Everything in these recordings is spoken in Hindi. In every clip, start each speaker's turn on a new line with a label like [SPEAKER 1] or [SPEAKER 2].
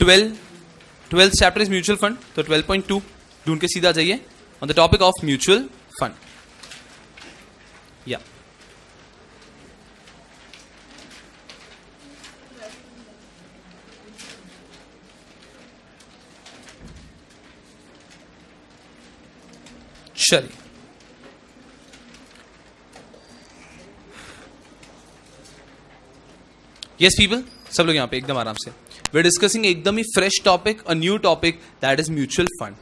[SPEAKER 1] 12th chapter is mutual fund, तो 12.2 ढूंढ के सीधा जाइए on the topic of mutual fund. या चलिए, यस पीपल, सब लोग यहां पे एकदम आराम से. वी आर डिस्कसिंग एकदम ही fresh topic, a new topic, that is mutual fund.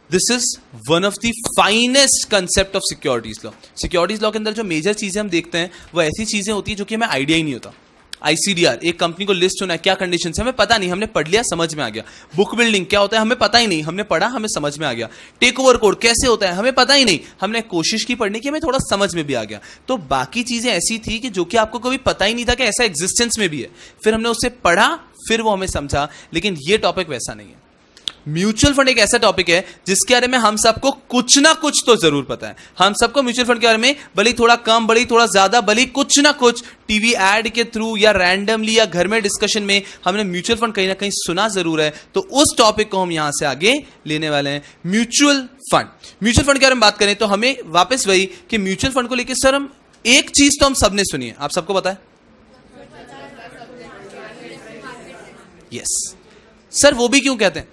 [SPEAKER 1] This is one of the finest concept of securities law. Securities law के अंदर जो मेजर चीजें हम देखते हैं वो ऐसी चीजें होती है जो कि हमें आइडिया ही नहीं होता. ICDR, एक कंपनी को लिस्ट होना है, क्या कंडीशन है हमें पता नहीं, हमने पढ़ लिया, समझ में आ गया. बुक बिल्डिंग क्या होता है हमें पता ही नहीं, हमने पढ़ा, हमें समझ में आ गया. टेक ओवर कोड कैसे होता है हमें पता ही नहीं, हमने कोशिश की पढ़ने की, हमें थोड़ा समझ में भी आ गया. तो बाकी चीजें ऐसी थी कि जो कि आपको कभी पता ही नहीं था कि ऐसा एग्जिस्टेंस में भी है, फिर हमने उसे पढ़ा, फिर वो हमें समझा. लेकिन ये टॉपिक वैसा नहीं है. म्यूचुअल फंड एक ऐसा टॉपिक है जिसके बारे में हम सबको कुछ ना कुछ तो जरूर पता है. हम सबको म्यूचुअल फंड के बारे में भले थोड़ा कम, भले थोड़ा ज्यादा, भले कुछ ना कुछ टीवी एड के थ्रू या रैंडमली या घर में डिस्कशन में हमने म्यूचुअल फंड कहीं ना कहीं सुना जरूर है. तो उस टॉपिक को हम यहां से आगे लेने वाले हैं. Mutual fund. म्यूचुअल फंड के बारे में बात करें तो हमें वापस वही कि म्यूचुअल फंड को लेकर सर हम एक चीज तो हम सबने सुनी है, आप सबको पता है. यस सर, वो भी क्यों कहते हैं?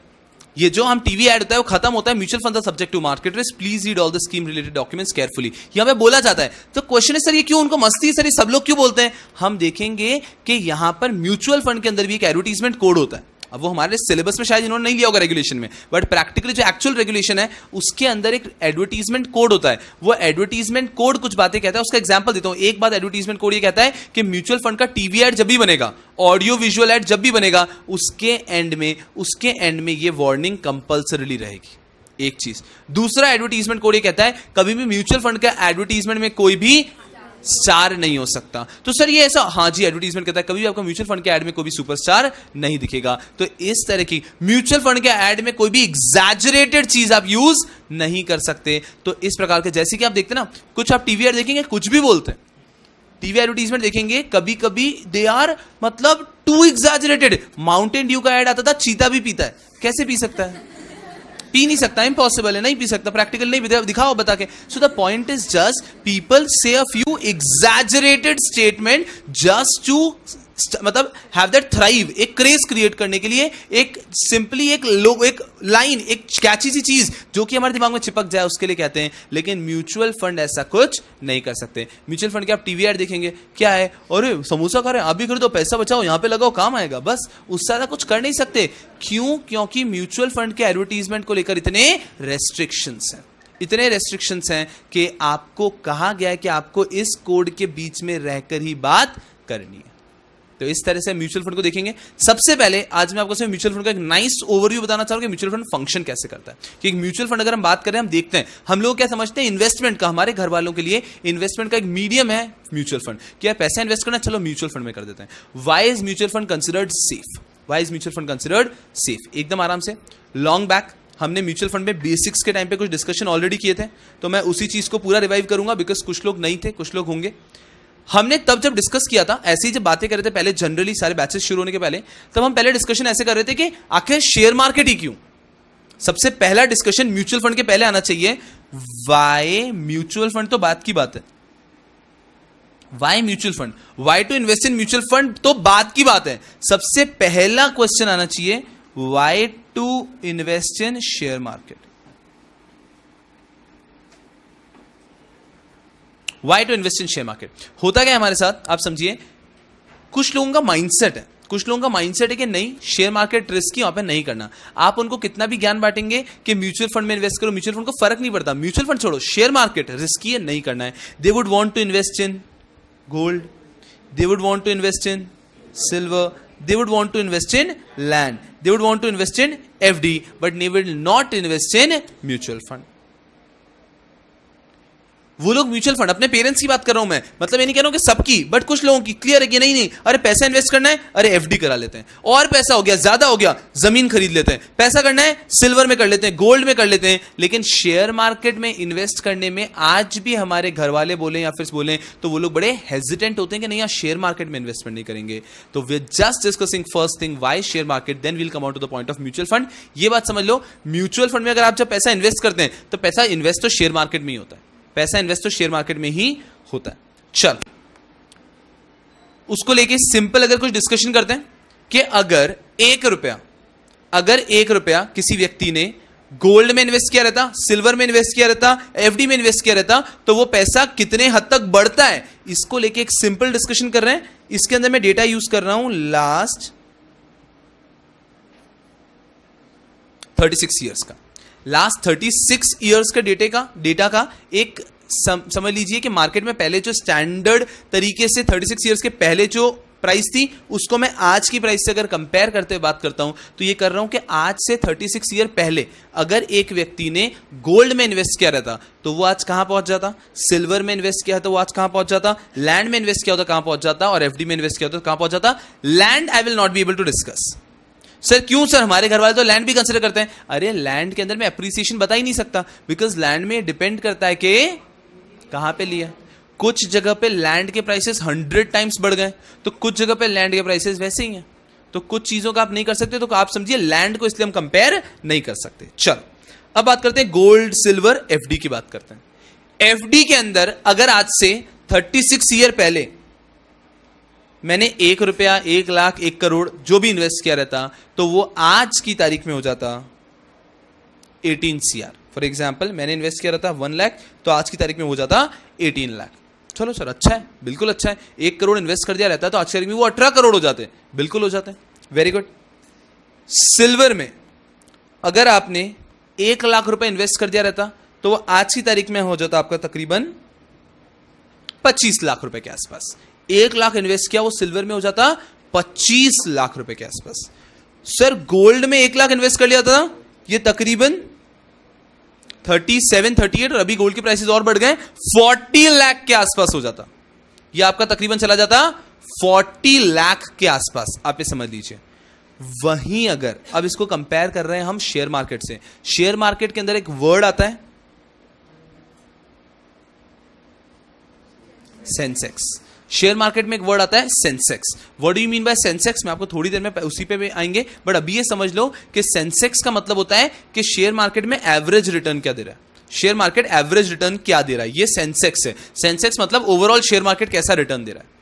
[SPEAKER 1] ये जो हम टीवी ऐड होता है वो खत्म होता है mutual fund subject to market risk, please read all the scheme related documents carefully, यहां पे बोला जाता है. तो क्वेश्चन है सर ये क्यों, उनको मस्ती सर ये सब लोग क्यों बोलते हैं? हम देखेंगे कि यहां पर म्यूचुअल फंड के अंदर भी एक एडवर्टीजमेंट कोड होता है. अब वो हमारे सिलेबस में शायद इन्होंने नहीं लिया होगा रेगुलेशन में, बट प्रैक्टिकली जो एक्चुअल रेगुलेशन है उसके अंदर एक एडवर्टीजमेंट कोड होता है. वो एडवर्टीजमेंट कोड कुछ बातें कहता है. उसका एग्जांपल देता हूं. एक बात एडवर्टीजमेंट कोड ये कहता है कि म्यूचुअल फंड का टीवी एड जब भी बनेगा, ऑडियो विजुअल एड जब भी बनेगा, उसके एंड में ये वार्निंग कंपल्सरीली रहेगी. एक चीज. दूसरा एडवर्टीजमेंट कोड ये कहता है कभी भी म्यूचुअल फंड का एडवर्टीजमेंट में कोई भी स्टार नहीं हो सकता. तो सर ये ऐसा, हाँ जी, एडवर्टीजमेंट कहता है कभी भी आपको म्यूचुअल फंड के ऐड में कोई भी सुपरस्टार नहीं दिखेगा. तो इस तरह की म्यूचुअल फंड के ऐड में कोई भी एग्जैजरेटेड चीज आप यूज नहीं कर सकते. तो इस प्रकार के, जैसे कि आप देखते ना, कुछ आप टीवी ऐड देखेंगे कुछ भी बोलते हैं. टीवी एडवर्टीजमेंट देखेंगे कभी कभी दे आर मतलब टू एग्जैजरेटेड. माउंटेन ड्यू का ऐड आता था, चीता भी पीता है. कैसे पी सकता है? पी नहीं सकता, इम्पॉसिबल है, नहीं पी सकता, प्रैक्टिकल नहीं दिखाओ बता के. So the point is just people say a few exaggerated statement just to मतलब हैव दैट थ्राइव, एक क्रेज क्रिएट करने के लिए, एक सिंपली एक लाइन, एक कैची सी चीज जो कि हमारे दिमाग में चिपक जाए उसके लिए कहते हैं. लेकिन म्यूचुअल फंड ऐसा कुछ नहीं कर सकते. म्यूचुअल फंड के आप टीवी ऐड देखेंगे, क्या है, अरे समोसा खा रहे हैं, अभी खरीदो, पैसा बचाओ, यहां पे लगाओ, काम आएगा, बस. उससे ज्यादा कुछ कर नहीं सकते. क्यों? क्योंकि म्यूचुअल फंड के एडवर्टीजमेंट को लेकर इतने रेस्ट्रिक्शंस हैं कि आपको कहा गया है कि आपको इस कोड के बीच में रहकर ही बात करनी है. तो इस तरह से म्यूचुअल फंड को देखेंगे. सबसे पहले आज मैं आपको सिर्फ म्यूचुअल फंड का एक नाइस ओवरव्यू बताना चाहूंगा कि म्यूचुअल फंड फंक्शन कैसे करता है. कि म्यूचुअल फंड अगर हम बात करें, हम देखते हैं, हम लोग क्या समझते हैं इन्वेस्टमेंट का, हमारे घर वालों के लिए इन्वेस्टमेंट का एक मीडियम है म्यूचुअल फंड. क्या पैसा इन्वेस्ट करना, चलो म्यूचुअल फंड में कर देते हैं. Why is mutual fund considered safe? एकदम आराम से. लॉन्ग बैक हमने म्यूचुअल फंड में बेसिक्स के टाइम पे कुछ डिस्कशन ऑलरेडी किए थे, तो मैं उसी चीज को पूरा रिवाइव करूंगा बिकॉज कुछ लोग नहीं थे, कुछ लोग होंगे. हमने तब जब डिस्कस किया था, ऐसे ही जब बातें कर रहे थे पहले, जनरली सारे बैचेस शुरू होने के पहले, तब हम पहले डिस्कशन ऐसे कर रहे थे कि आखिर शेयर मार्केट ही क्यों. सबसे पहला डिस्कशन म्यूचुअल फंड के पहले आना चाहिए. वाई म्यूचुअल फंड तो बात की बात है. Why mutual fund, why to invest in mutual fund तो बात की बात है. सबसे पहला क्वेश्चन आना चाहिए why to invest in share market. Why to invest in share market? होता क्या है हमारे साथ, आप समझिए. कुछ लोगों का माइंडसेट है कि नहीं, शेयर मार्केट रिस्की, वहां पे नहीं करना. आप उनको कितना भी ज्ञान बांटेंगे कि म्यूचुअल फंड में इन्वेस्ट करो, म्यूचुअल फंड को फर्क नहीं पड़ता. म्यूचुअल फंड छोड़ो, शेयर मार्केट रिस्की है, नहीं करना है. They would want to invest in gold, they would want to invest in silver, they would want to invest in land, they would want to invest in FD, but they will not invest in mutual fund. वो लोग म्यूचुअल फंड, अपने पेरेंट्स की बात कर रहा हूं मैं, मतलब ये नहीं कह रहा हूं कि सबकी, बट कुछ लोगों की क्लियर है कि नहीं, अरे पैसा इन्वेस्ट करना है, अरे एफडी करा लेते हैं, और पैसा हो गया, ज्यादा हो गया, जमीन खरीद लेते हैं, पैसा करना है सिल्वर में कर लेते हैं, गोल्ड में कर लेते हैं। लेकिन शेयर मार्केट में इन्वेस्ट करने में आज भी हमारे घर वाले बोले या फिर बोले तो वो लोग बड़े हेजिटेंट होते हैं कि नहीं यार शेयर मार्केट में इन्वेस्टमेंट नहीं करेंगे। तो we are just discussing first thing why share market, then we'll come out to the point of mutual fund. ये बात समझ लो, म्यूचुअल फंड में अगर आप जब पैसा इन्वेस्ट करते हैं तो पैसा इन्वेस्ट तो शेयर मार्केट में ही होता है, पैसा इन्वेस्ट तो शेयर मार्केट में ही होता है। चल उसको लेके सिंपल अगर कुछ डिस्कशन करते हैं कि अगर एक रुपया किसी व्यक्ति ने गोल्ड में इन्वेस्ट किया रहता, सिल्वर में इन्वेस्ट किया रहता, एफडी में इन्वेस्ट किया रहता, तो वो पैसा कितने हद तक बढ़ता है, इसको लेके एक सिंपल डिस्कशन कर रहे हैं। इसके अंदर मैं डेटा यूज कर रहा हूं लास्ट 36 ईयर्स का, लास्ट 36 ईयर्स का डेटा का एक समझ लीजिए कि मार्केट में पहले जो स्टैंडर्ड तरीके से 36 ईयर्स के पहले जो प्राइस थी उसको मैं आज की प्राइस से अगर कंपेयर करते हुए बात करता हूं तो ये कर रहा हूं कि आज से 36 ईयर पहले अगर एक व्यक्ति ने गोल्ड में इन्वेस्ट किया रहता तो वो आज कहां पहुंच जाता, सिल्वर में इन्वेस्ट किया तो वो आज कहां पहुंच जाता, लैंड में इन्वेस्ट किया होता कहां पहुंच जाता, और एफडी में इन्वेस्ट किया होता कहां पहुंच जाता। Land I will not be able to discuss. Sir क्यों सर, हमारे घर वाले तो लैंड भी कंसिडर करते हैं। अरे लैंड के अंदर मैं अप्रिसिएशन बता ही नहीं सकता, बिकॉज लैंड में डिपेंड करता है कि कहां पे लिया। कुछ जगह पे लैंड के प्राइसेस 100 टाइम्स बढ़ गए, तो कुछ जगह पे लैंड के प्राइसेस वैसे ही हैं। तो कुछ चीजों का आप नहीं कर सकते, तो आप समझिए लैंड को इसलिए हम कंपेयर नहीं कर सकते। चलो अब बात करते हैं गोल्ड सिल्वर एफडी की बात करते हैं। एफडी के अंदर अगर आज से 36 ईयर पहले मैंने 1 रुपया, 1 लाख, 1 करोड़ जो भी इन्वेस्ट किया रहता तो वो आज की तारीख में हो जाता 18 CR। फॉर एग्जाम्पल मैंने इन्वेस्ट किया रहता 1 लाख, तो आज की तारीख में हो जाता 18 लाख। चलो सर अच्छा है, बिल्कुल अच्छा है। 1 करोड़ इन्वेस्ट कर दिया रहता तो आज की तारीख में वो 18 करोड़ हो जाते, बिल्कुल हो जाते हैं, वेरी गुड। सिल्वर में अगर आपने 1 लाख रुपए इन्वेस्ट कर दिया रहता तो वो आज की तारीख में हो जाता आपका तकरीबन 25 लाख रुपए के आसपास। 1 लाख इन्वेस्ट किया वो सिल्वर में हो जाता 25 लाख रुपए के आसपास। सर गोल्ड में 1 लाख इन्वेस्ट कर लिया था, ये तकरीबन 37, 38, और अभी गोल्ड के प्राइसेस और बढ़ गए 40 लाख के आसपास हो जाता। ये आपका तकरीबन चला जाता 40 लाख के आसपास, आप ये समझ लीजिए। वहीं अगर अब इसको कंपेयर कर रहे हैं हम शेयर मार्केट से, शेयर मार्केट के अंदर एक वर्ड आता है सेंसेक्स। शेयर मार्केट में एक वर्ड आता है Sensex. What do you mean by Sensex, मैं आपको थोड़ी देर में उसी पे भी आएंगे, बट अभी ये समझ लो कि सेंसेक्स का मतलब होता है कि शेयर मार्केट में एवरेज रिटर्न क्या दे रहा है, शेयर मार्केट एवरेज रिटर्न क्या दे रहा है, ये सेंसेक्स है। सेंसेक्स मतलब ओवरऑल शेयर मार्केट कैसा रिटर्न दे रहा है।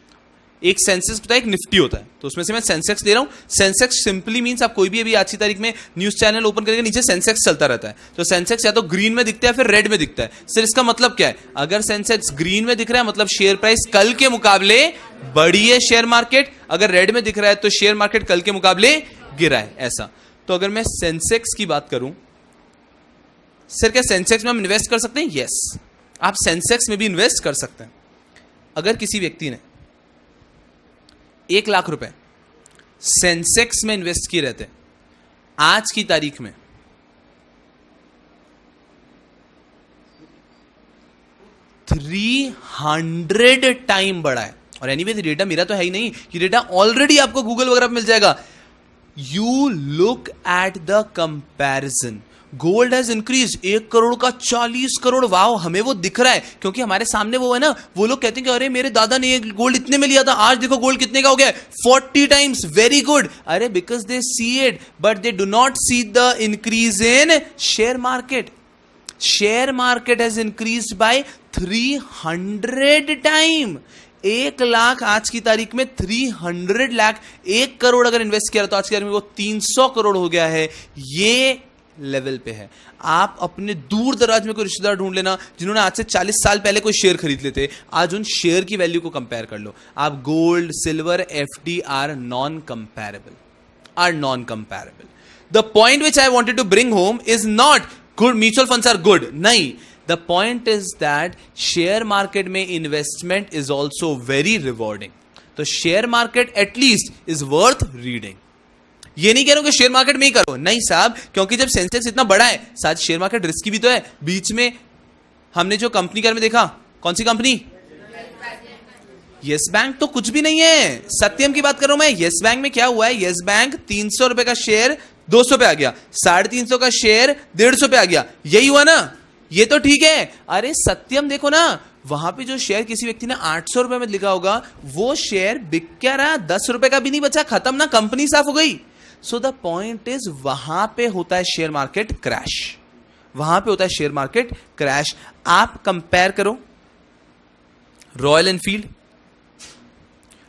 [SPEAKER 1] एक सेंसेक्स होता है, एक निफ्टी होता है, तो उसमें से मैं सेंसेक्स ले रहा हूं। सेंसेक्स सिंपली मींस आप कोई भी अभी आज की तारीख में न्यूज चैनल ओपन करके नीचे सेंसेक्स चलता रहता है, तो सेंसेक्स या तो ग्रीन में दिखता है फिर रेड में दिखता है। सर इसका मतलब क्या है, अगर सेंसेक्स ग्रीन में दिख रहा है मतलब शेयर प्राइस कल के मुकाबले बढ़ी है शेयर मार्केट, अगर रेड में दिख रहा है तो शेयर मार्केट कल के मुकाबले गिरा है, ऐसा। तो अगर मैं सेंसेक्स की बात करूं, सर क्या सेंसेक्स में हम इन्वेस्ट कर सकते हैं? यस, आप सेंसेक्स में भी इन्वेस्ट कर सकते हैं। अगर किसी व्यक्ति ने 1 लाख रुपए सेंसेक्स में इन्वेस्ट किए रहते, आज की तारीख में 300 टाइम बढ़ा है। और एनीवे डेटा मेरा तो है ही नहीं, ये डेटा ऑलरेडी आपको गूगल वगैरह पे मिल जाएगा। You look at the comparison, gold has increase 1 crore का 40 करोड़। वाओ, हमें वो दिख रहा है क्योंकि हमारे सामने वो है ना, वो लोग कहते हैं कि अरे मेरे दादा ने गोल्ड इतने में लिया था, आज देखो गोल्ड कितने का हो गया, 40 टाइम्स, वेरी गुड। अरे because they see it but they do not see the increase in share market. Share market has increase by 300 time. 1 lakh आज की तारीख में 300 लाख, 1 करोड़ अगर इन्वेस्ट किया तो आज की तारीख में वो 300 करोड़ हो गया है। ये लेवल पे है। आप अपने दूर दराज में कोई रिश्तेदार ढूंढ लेना जिन्होंने आज से 40 साल पहले कोई शेयर खरीद लेते, आज उन शेयर की वैल्यू को कंपेयर कर लो। आप gold silver FD are non comparable. The point which I wanted to bring home is not good mutual funds are good, नहीं, the point is that share market में investment is also very rewarding. तो share market at least is worth reading. ये नहीं कह रहा हूं कि शेयर मार्केट में ही करो, नहीं साहब, क्योंकि जब सेंसेक्स इतना बड़ा है, साथ शेयर मार्केट रिस्की भी तो है। बीच में हमने जो कंपनी के बारे में देखा, कौन सी कंपनी? यस बैंक तो कुछ भी नहीं है, सत्यम की बात कर रहा हूं मैं। यस बैंक में क्या हुआ है, यस बैंक 300 रुपए का शेयर 200 पे आ गया, 350 का शेयर 150 पे आ गया, यही हुआ ना? ये तो ठीक है। अरे सत्यम देखो ना, वहां पे जो शेयर किसी व्यक्ति ने 800 रुपए में लिखा होगा, वो शेयर बिक क्या रहा, 10 रुपए का भी नहीं बचा, खत्म ना, कंपनी साफ हो गई। सो द पॉइंट इज, वहां पे होता है शेयर मार्केट क्रैश, वहां पे होता है शेयर मार्केट क्रैश। आप कंपेयर करो रॉयल एनफील्ड,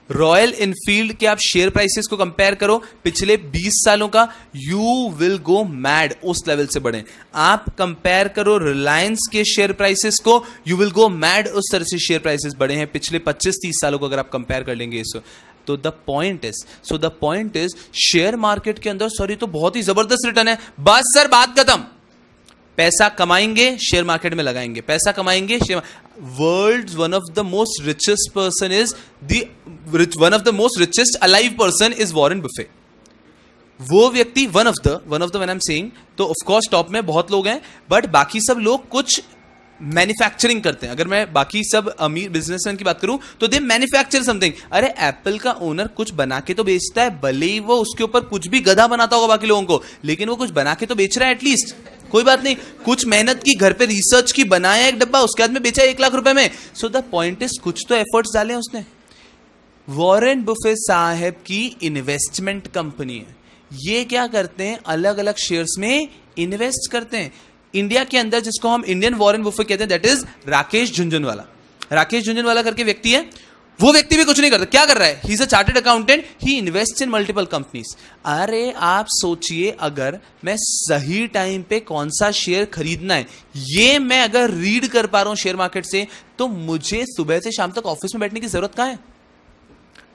[SPEAKER 1] रॉयल एनफील्ड के आप शेयर प्राइसेस को कंपेयर करो पिछले 20 सालों का, यू विल गो मैड, उस लेवल से बढ़े। आप कंपेयर करो रिलायंस के शेयर प्राइसेस को, यू विल गो मैड, उस तरह से शेयर प्राइसेस बढ़े हैं पिछले 25-30 सालों को अगर आप कंपेयर कर लेंगे इसको। तो the point is share market के अंदर सॉरी तो बहुत ही जबरदस्त रिटर्न है। बस सर बात खत्म, पैसा कमाएंगे शेयर मार्केट में लगाएंगे, पैसा कमाएंगे share. World one of the most richest person is one of the most richest alive person is Warren Buffett. वो व्यक्ति one of the when I am saying, तो ऑफ कोर्स टॉप में बहुत लोग हैं, बट बाकी सब लोग कुछ मैन्युफैक्चरिंग करते हैं। अगर मैं बाकी सब अमीर बिजनेसमैन की बात करूं तो दे मैन्युफैक्चर समथिंग। अरे एप्पल का ओनर कुछ बना के तो बेचता है, भले ही वो उसके ऊपर कुछ भी गधा बनाता होगा बाकी लोगों को, लेकिन वो कुछ बना के तो बेच रहा है एटलीस्ट, कोई बात नहीं, कुछ मेहनत की, घर पे रिसर्च की, बनाया एक डब्बा, उसके बाद में बेचा 1 लाख रुपए में। सो द पॉइंट इज, कुछ तो एफर्ट्स डाले उसने। वॉरेन बफे साहब की इन्वेस्टमेंट कंपनी है, ये क्या करते हैं, अलग अलग शेयर्स में इन्वेस्ट करते हैं। इंडिया के अंदर जिसको हम इंडियन वॉरेन बफे कहते हैं, दैट इज राकेश झुंझुनवाला। राकेश झुंझुनवाला करके व्यक्ति है, वो व्यक्ति भी कुछ नहीं करता, क्या कर रहा है, he is a chartered accountant, he invest in multiple companies. अरे आप सोचिए, अगर मैं सही टाइम पे कौन सा शेयर खरीदना है, ये मैं अगर रीड कर पा रहा हूं शेयर मार्केट से, तो मुझे सुबह से शाम तक ऑफिस में बैठने की जरूरत कहां है।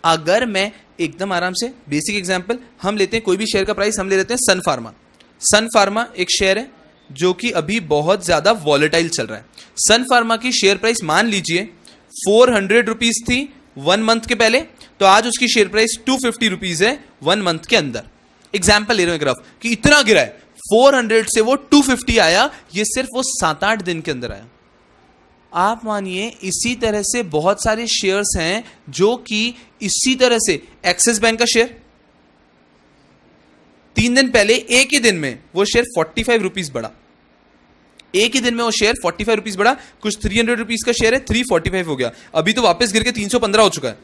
[SPEAKER 1] अगर मैं एकदम आराम से, बेसिक एग्जांपल हम लेते हैं, कोई भी शेयर का प्राइस हम ले लेते हैं सन फार्मा। सन फार्मा एक शेयर है जो कि अभी बहुत ज्यादा वॉलेटाइल चल रहा है। सन फार्मा की शेयर प्राइस मान लीजिए 400 रुपीज थी 1 मंथ के पहले, तो आज उसकी शेयर प्राइस 250 रुपीज है 1 मंथ के अंदर। एग्जाम्पल ले रहे हो ग्राफ कि इतना गिरा है, 400 से वो 250 आया, ये सिर्फ वो 7-8 दिन के अंदर आया। आप मानिए इसी तरह से बहुत सारे शेयर्स हैं जो कि इसी तरह से, एक्सिस बैंक का शेयर 3 दिन पहले एक ही दिन में वो शेयर 45 रुपीज बढ़ा, एक ही दिन में वो शेयर 45 रुपीज बढ़ा। कुछ 300 रुपीज का शेयर है, 345 हो गया, अभी तो वापस गिर के 315 हो चुका है।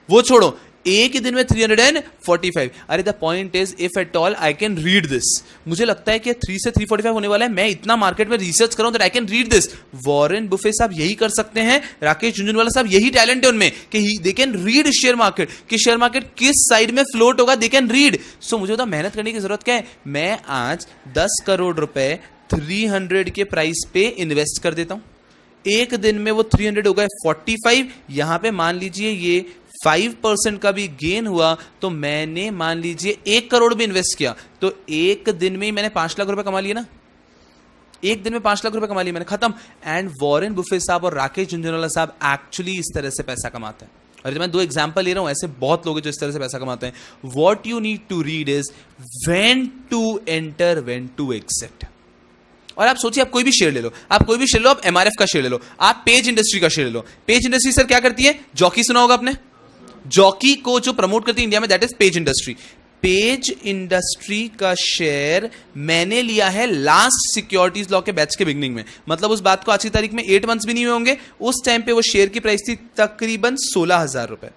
[SPEAKER 1] वो छोड़ो, एक ही दिन में 345। अरे the point is, if at all I can read this, मुझे लगता है कि 3 से 345 होने वाला है, मैं इतना मार्केट में रिसर्च कर रहा हूं that I can read this. Warren Buffett साहब यही कर सकते हैं, राकेश झुंझुनवाला साहब यही टैलेंट है उनमें कि they can read share market, कि शेयर मार्केट किस साइड में फ्लोट होगा, दे कैन रीड। सो मुझे तो मेहनत करने की जरूरत क्या है, मैं आज 10 करोड़ रुपए 300 के प्राइस पे इन्वेस्ट कर देता हूं, एक दिन में वो 300 हो गए 45, यहां पे मान लीजिए ये 5% का भी गेन हुआ, तो मैंने मान लीजिए 1 करोड़ भी इन्वेस्ट किया, तो एक दिन में ही मैंने 5 लाख रुपए कमा लिए ना, एक दिन में 5 लाख रुपए कमा लिए मैंने, खत्म। एंड वॉरेन बुफे साहब और राकेश झुंझुनवाला साहब एक्चुअली इस तरह से पैसा कमाते हैं। और मैं 2 एग्जांपल ले रहा हूं, ऐसे बहुत लोग हैं जो इस तरह से पैसा कमाते हैं। What you need to read is when to enter, when to exit. और आप सोचिए, आप कोई भी शेयर ले लो, आप कोई भी शेयर लो, आप एमआरएफ का शेयर ले लो, आप पेज इंडस्ट्री का शेयर ले लो। पेज इंडस्ट्री सर क्या करती है, जॉकी सुना होगा आपने, जॉकी को जो प्रमोट करती है इंडिया में, that is page industry. Page industry का शेयर मैंने लिया है लास्ट सिक्योरिटीज लॉ के बैच के बिगनिंग में, मतलब उस बात को आज की तारीख में 8 मंथ्स भी नहीं हुए होंगे। उस टाइम पे वो शेयर की प्राइस थी तकरीबन 16,000 रुपए,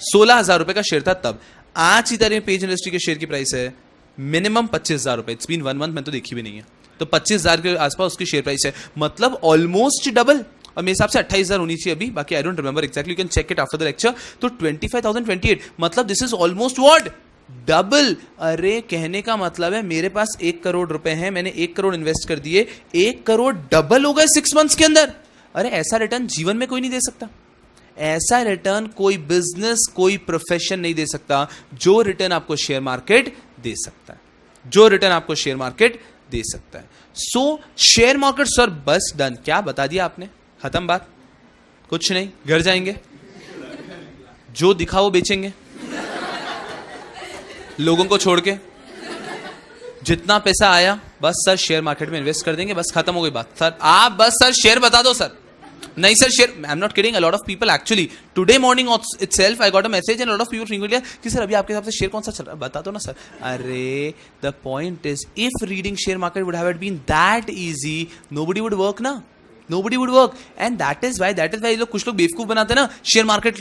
[SPEAKER 1] 16,000 रुपए का शेयर था तब। आज की तारीख में पेज इंडस्ट्री के शेयर की प्राइस है मिनिमम 25,000 रुपए। इट्स बीन 1 मंथ, मैं तो देखी भी नहीं है, तो 25,000 के आसपास उसकी शेयर प्राइस है, मतलब ऑलमोस्ट डबल। और मेरे हिसाब से 28,000 होनी चाहिए अभी, बाकी I don't remember exactly, you can check it after the lecture. तो 25,028, मतलब this is almost what, double. अरे कहने का मतलब है मेरे पास 1 करोड़ रुपए हैं, मैंने 1 करोड़ इन्वेस्ट कर दिए, 1 करोड़ डबल हो गए 6 मंथ्स के अंदर। अरे ऐसा रिटर्न जीवन में कोई नहीं दे सकता, ऐसा रिटर्न कोई बिजनेस, कोई प्रोफेशन नहीं दे सकता जो रिटर्न आपको शेयर मार्केट दे सकता है, जो रिटर्न आपको शेयर मार्केट दे सकता है। सो शेयर मार्केट सर बस डन, क्या बता दिया आपने, खत्म बात, कुछ नहीं, घर जाएंगे, जो दिखा वो बेचेंगे लोगों को छोड़ के, जितना पैसा आया बस सर शेयर मार्केट में इन्वेस्ट कर देंगे, बस खत्म हो गई बात। सर आप बस सर शेयर बता दो सर, नहीं sir share, I am not kidding, a lot of people actually today morning itself I got a message and lot of people frequently कि सर अभी आपके हिसाब से शेयर कौन सा चल रहा है, बता दो ना सर. अरे the point is if reading share market would have been that easy, nobody would work ना, nobody would work. And that is why लोग कुछ लोग बेवकूफ बनाते हैं ना, शेयर मार्केट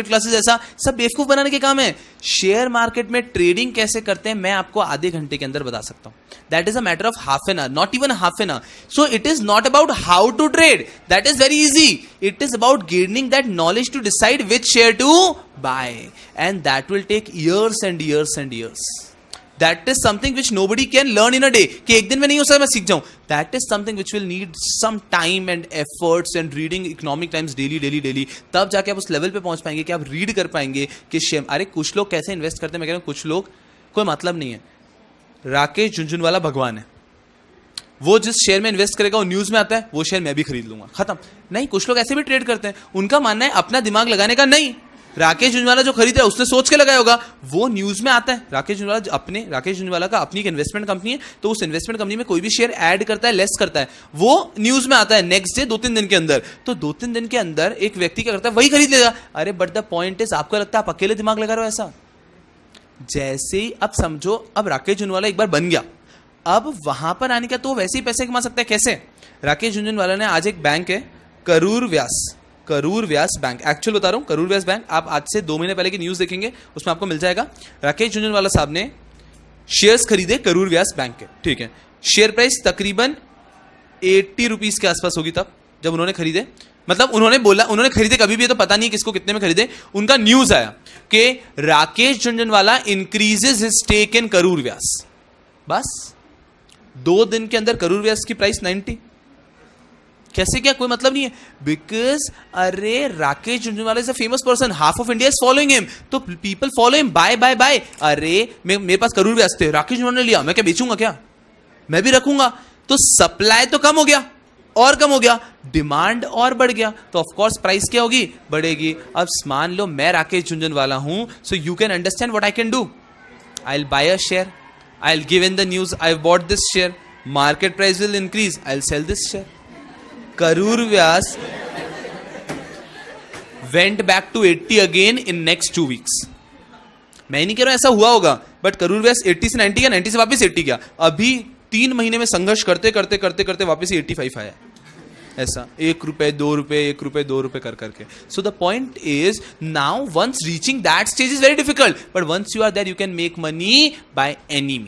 [SPEAKER 1] क्लासेस ऐसा सब बेवकूफ बनाने के काम है. शेयर मार्केट में ट्रेडिंग कैसे करते हैं मैं आपको आधे घंटे के अंदर बता सकता हूं. That is a matter of half an hour, not even half an hour. So it is not about how to trade, that is very easy. It is about gaining that knowledge to decide which share to buy, and that will take years and years and years. That is something which nobody can learn in a day. कि एक दिन में नहीं हो सकता मैं सीख जाऊं. That is something which will need some time and efforts and reading Economic Times daily. तब जाके आप उस लेवल पे पहुंच पाएंगे कि आप रीड कर पाएंगे कि शेयर. अरे कुछ लोग कैसे इन्वेस्ट करते हैं मैं कह रहा हूं, कुछ लोग कोई मतलब नहीं है. राकेश झुनझुनवाला भगवान है, वो जिस शेयर में इन्वेस्ट करेगा वो न्यूज में आता है, वो शेयर मैं भी खरीद लूंगा, खत्म. नहीं, कुछ लोग ऐसे भी ट्रेड करते हैं, उनका मानना है अपना दिमाग लगाने का नहीं. राकेश झुनझुनवाला जो खरीद रहा है उसने सोच के लगाया होगा, वो न्यूज में आता है. राकेश झुनझुनवाला का अपनी एक इन्वेस्टमेंट कंपनी है, तो उस इन्वेस्टमेंट कंपनी में कोई भी शेयर ऐड करता है, लेस करता है, वो न्यूज में आता है नेक्स्ट डे 2-3 दिन के अंदर. तो 2-3 दिन के अंदर एक व्यक्ति क्या करता है, वही खरीद लेगा. अरे बट द पॉइंट इज, आपको लगता है आप अकेले दिमाग लगा रहे हो ऐसा. जैसे ही अब समझो, अब राकेश झुनझुनवाला एक बार बन गया, अब वहां पर आने का तो वैसे ही पैसे कमा सकता है. कैसे? राकेश झुनझुनवाला ने आज एक बैंक है करूर व्यास बैंक, एक्चुअल बता रहा हूं, करूर व्यास बैंक. आप आज से 2 महीने पहले की न्यूज देखेंगे, उसमें आपको मिल जाएगा. राकेश झुनझुनवाला साहब ने शेयर्स खरीदे करूर व्यास बैंक के, ठीक है. शेयर प्राइस तकरीबन 80 रुपीज के आसपास होगी तब जब उन्होंने खरीदे. मतलब उन्होंने खरीदे कभी भी, तो पता नहीं किसको कितने में खरीदे. उनका न्यूज आया कि Rakesh Jhunjhunwala increases his stake in Karur Vysya. बस 2 दिन के अंदर करूर व्यास की प्राइस 90. कैसे, क्या कोई मतलब नहीं है. बिकॉज अरे Rakesh Jhunjhunwala is a famous person, half of India is following him, तो पीपल फॉलो हिम, बाय. अरे मेरे पास करूर व्यास थे, राकेश झुनझुनवाला ने लिया, मैं क्या बेचूंगा क्या, मैं भी रखूंगा. तो सप्लाई तो कम हो गया और कम हो गया, डिमांड और बढ़ गया, तो ऑफकोर्स प्राइस क्या होगी, बढ़ेगी. अब मान लो मैं राकेश झुनझुनवाला हूं, so you can understand what I can do. I will buy a share, I will give in the news, I bought this share, market price will increase, I will sell this share. Karur Vyas went back to 80 again in next 2 weeks. मैं नहीं कह रहा हूं ऐसा हुआ होगा, बट करूर व्यास 80 से 90 गया, 90 से वापस 80 गया. अभी 3 महीने में संघर्ष करते वापस 85 आया. ऐसा 1 रुपए 2 रुपए 1 रुपए 2 रुपए कर करके. So the point is now once reaching that stage is very difficult, but once you are there you can make money by any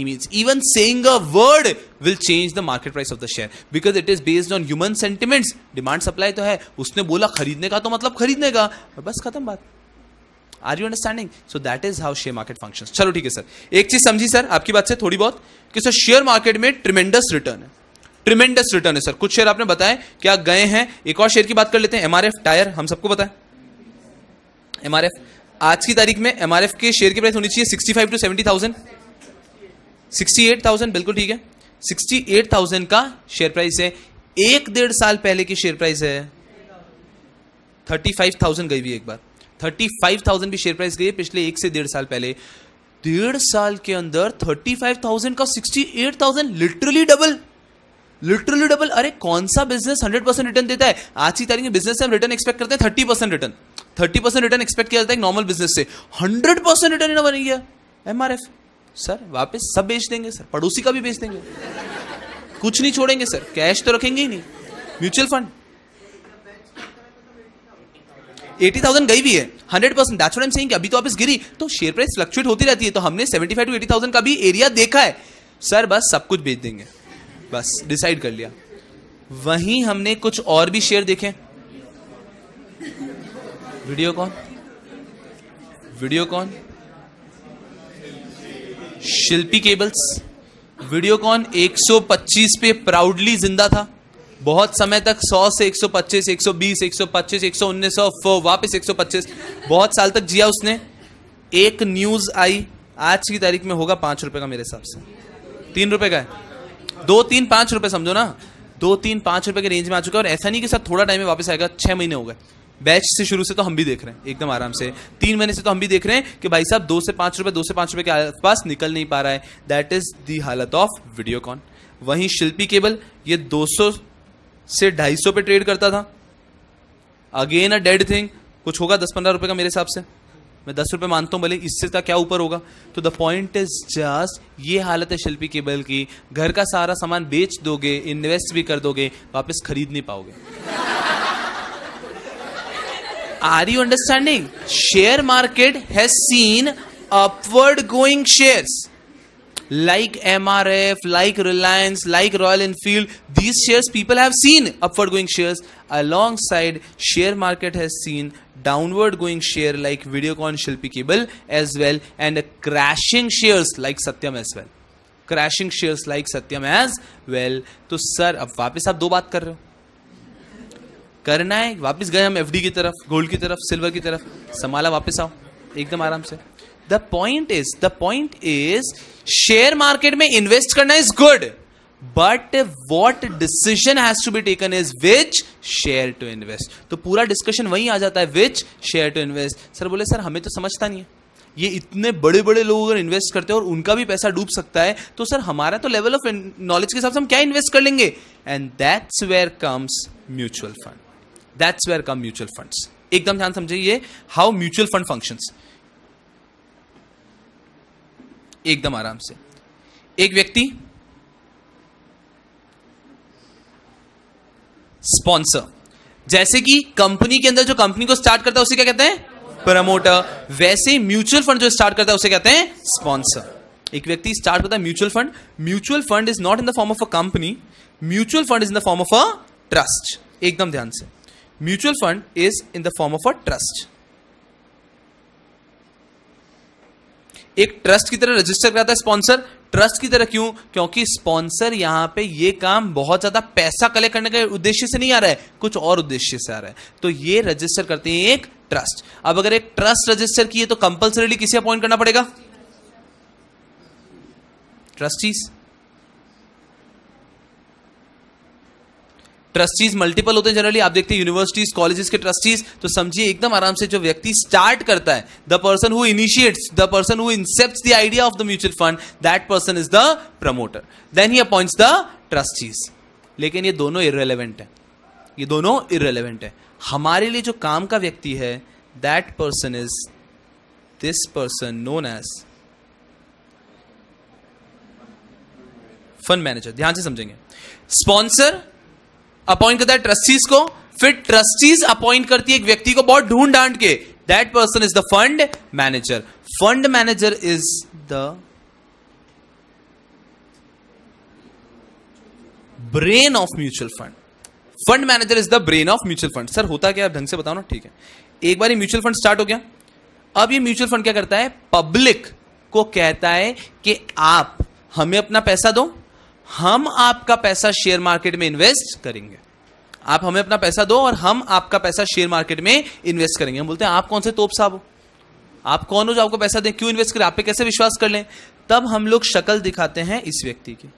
[SPEAKER 1] means. Even saying a word will change the market price of the share, because it is based on human sentiments. Demand supply तो है, उसने बोला खरीदने का तो मतलब खरीदने का, बस खत्म बात. Are you understanding? So that is how share market functions. चलो ठीक है सर, एक चीज समझी सर आपकी बात से थोड़ी बहुत, कि सर शेयर मार्केट में ट्रिमेंडस रिटर्न है सर. कुछ शेयर आपने बताए क्या गए हैं. एक और शेयर की बात कर लेते हैं, एमआरएफ टायर, हम सबको पता है एमआरएफ. आज की तारीख में एमआरएफ के शेयर की प्राइस होनी चाहिए 65 to 70,000, 68,000, बिल्कुल ठीक है. 68,000 का शेयर प्राइस है. 1-1.5 साल पहले की शेयर प्राइस है 35,000 गई हुई. एक बार 35,000 भी शेयर प्राइस गई है पिछले 1 से 1.5 साल पहले. 1.5 साल के अंदर 35,000 का 68,000, लिटरली डबल. अरे कौन सा बिजनेस 100% रिटर्न देता है? आज की तारीख में बिजनेस से हम रिटर्न एक्सपेक्ट करते हैं 30% रिटर्न. 30% रिटर्न एक्सपेक्ट किया जाता है नॉर्मल बिजनेस से. 100% रिटर्न ना बन गया एमआरएफ. सर वापस सब बेच देंगे सर, पड़ोसी का भी बेच देंगे, कुछ नहीं छोड़ेंगे सर, कैश तो रखेंगे ही नहीं. म्यूचुअल फंड 80,000 गई भी है 100%. That's what I am saying. अभी तो वापस गिरी, तो शेयर प्राइस फ्लक्चुएट होती रहती है. तो हमने 75 to 80,000 का भी एरिया देखा है सर, बस सब कुछ बेच देंगे, बस डिसाइड कर लिया. वहीं हमने कुछ और भी शेयर देखे. वीडियोकॉन, शिल्पी केबल्स. वीडियोकॉन 125 पे प्राउडली जिंदा था बहुत समय तक. 100 से 125, 120, 125, 119, वापस 125, बहुत साल तक जिया उसने. एक न्यूज आई, आज की तारीख में होगा 5 रुपए का मेरे हिसाब से, 3 रुपए का है. 2-3-5 रुपए समझो ना, 2-3-5 रुपए के रेंज में आ चुका है. और ऐसा नहीं कि सर थोड़ा टाइम में वापस आएगा, 6 महीने हो गए. बैच से शुरू से तो हम भी देख रहे हैं एकदम आराम से, 3 महीने से तो हम भी देख रहे हैं कि भाई साहब 2 से 5 रुपए के आसपास निकल नहीं पा रहा है. दैट इज दी हालत ऑफ वीडियोकॉन. वहीं शिल्पी केबल, ये 200 से 250 पे ट्रेड करता था, अगेन अ डेड थिंग, कुछ होगा 10-15 रुपए का मेरे हिसाब से, मैं 10 रुपए मानता हूं, भले इससे क्या ऊपर होगा। तो द पॉइंट इज जस्ट, ये हालत है शिल्पी केबल की, घर का सारा सामान बेच दोगे, इन्वेस्ट भी कर दोगे, वापस खरीद नहीं पाओगे। Are you understanding? Share market has seen upward going shares like MRF, like Reliance, like Royal Enfield. These shares people have seen upward going shares. Alongside, share market has seen downward going share like Videocon, Shilpi Cable as well, and crashing shares like Satyam as well. Crashing shares like Satyam as well. तो सर अब वापस आप दो बात कर रहे हो, करना है वापस गए हम FD की तरफ, गोल्ड की तरफ, सिल्वर की तरफ, संभाला वापस आओ एकदम आराम से। The point is, share market में इन्वेस्ट करना is good, but what decision has to be taken is which share to invest. तो पूरा डिस्कशन वहीं आ जाता है, which share to invest. Sir बोले सर हमें तो समझता नहीं है, ये इतने बड़े बड़े लोग अगर इन्वेस्ट करते हैं और उनका भी पैसा डूब सकता है, तो सर हमारा तो लेवल ऑफ नॉलेज के हिसाब से हम क्या इन्वेस्ट कर लेंगे। And that's where comes mutual fund, that's where come mutual funds. एकदम ध्यान समझिए हाउ म्यूचुअल फंड फंक्शंस, एकदम आराम से। एक व्यक्ति स्पॉन्सर, जैसे कि कंपनी के अंदर जो कंपनी को स्टार्ट करता है उसे क्या कहते हैं, प्रमोटर। वैसे ही म्यूचुअल फंड जो स्टार्ट करता है उसे कहते हैं स्पॉन्सर। एक व्यक्ति स्टार्ट करता है mutual fund, mutual fund is not in the form of a company, mutual fund is in the form of a trust. एकदम ध्यान से, mutual fund is in the form of a trust. एक ट्रस्ट की तरह रजिस्टर कराता है स्पॉन्सर। ट्रस्ट की तरह क्यों? क्योंकि स्पॉन्सर यहां पे ये काम बहुत ज्यादा पैसा कलेक्ट करने के उद्देश्य से नहीं आ रहा है, कुछ और उद्देश्य से आ रहा है, तो ये रजिस्टर करते हैं एक ट्रस्ट। अब अगर एक ट्रस्ट रजिस्टर किए तो कंपल्सरीली किसे अपॉइंट करना पड़ेगा, ट्रस्टीज। ट्रस्टीज मल्टीपल होते हैं जनरली, आप देखते हैं यूनिवर्सिटीज कॉलेजेस के ट्रस्टीज। तो समझिए एकदम आराम से, जो व्यक्ति स्टार्ट करता है, the person who initiates, the person who incepts the idea of the mutual fund, that person is the promoter, then he appoints the trustees. लेकिन ये दोनों इररिलेवेंट है, ये दोनों इररिलेवेंट है। हमारे लिए जो काम का व्यक्ति है, that person is this person known as fund manager. ध्यान से समझेंगे, स्पॉन्सर अपॉइंट करता है ट्रस्टीज को, फिर ट्रस्टीज अपॉइंट करती है एक व्यक्ति को बहुत ढूंढ ढांड के, that person is the fund manager. Fund manager is the brain of mutual fund. Fund manager is the brain of mutual fund. Sir होता क्या, आप ढंग से बताओ ना। ठीक है, एक बार ये म्यूचुअल फंड स्टार्ट हो गया, अब ये म्यूचुअल फंड क्या करता है, पब्लिक को कहता है कि आप हमें अपना पैसा दो, हम आपका पैसा शेयर मार्केट में इन्वेस्ट करेंगे। आप हमें अपना पैसा दो और हम आपका पैसा शेयर मार्केट में इन्वेस्ट करेंगे। हम बोलते हैं आप कौन से तोप साहब हो, आप कौन हो जो आपको पैसा दें, क्यों इन्वेस्ट करें, आप पे कैसे विश्वास कर लें। तब हम लोग शक्ल दिखाते हैं इस व्यक्ति की।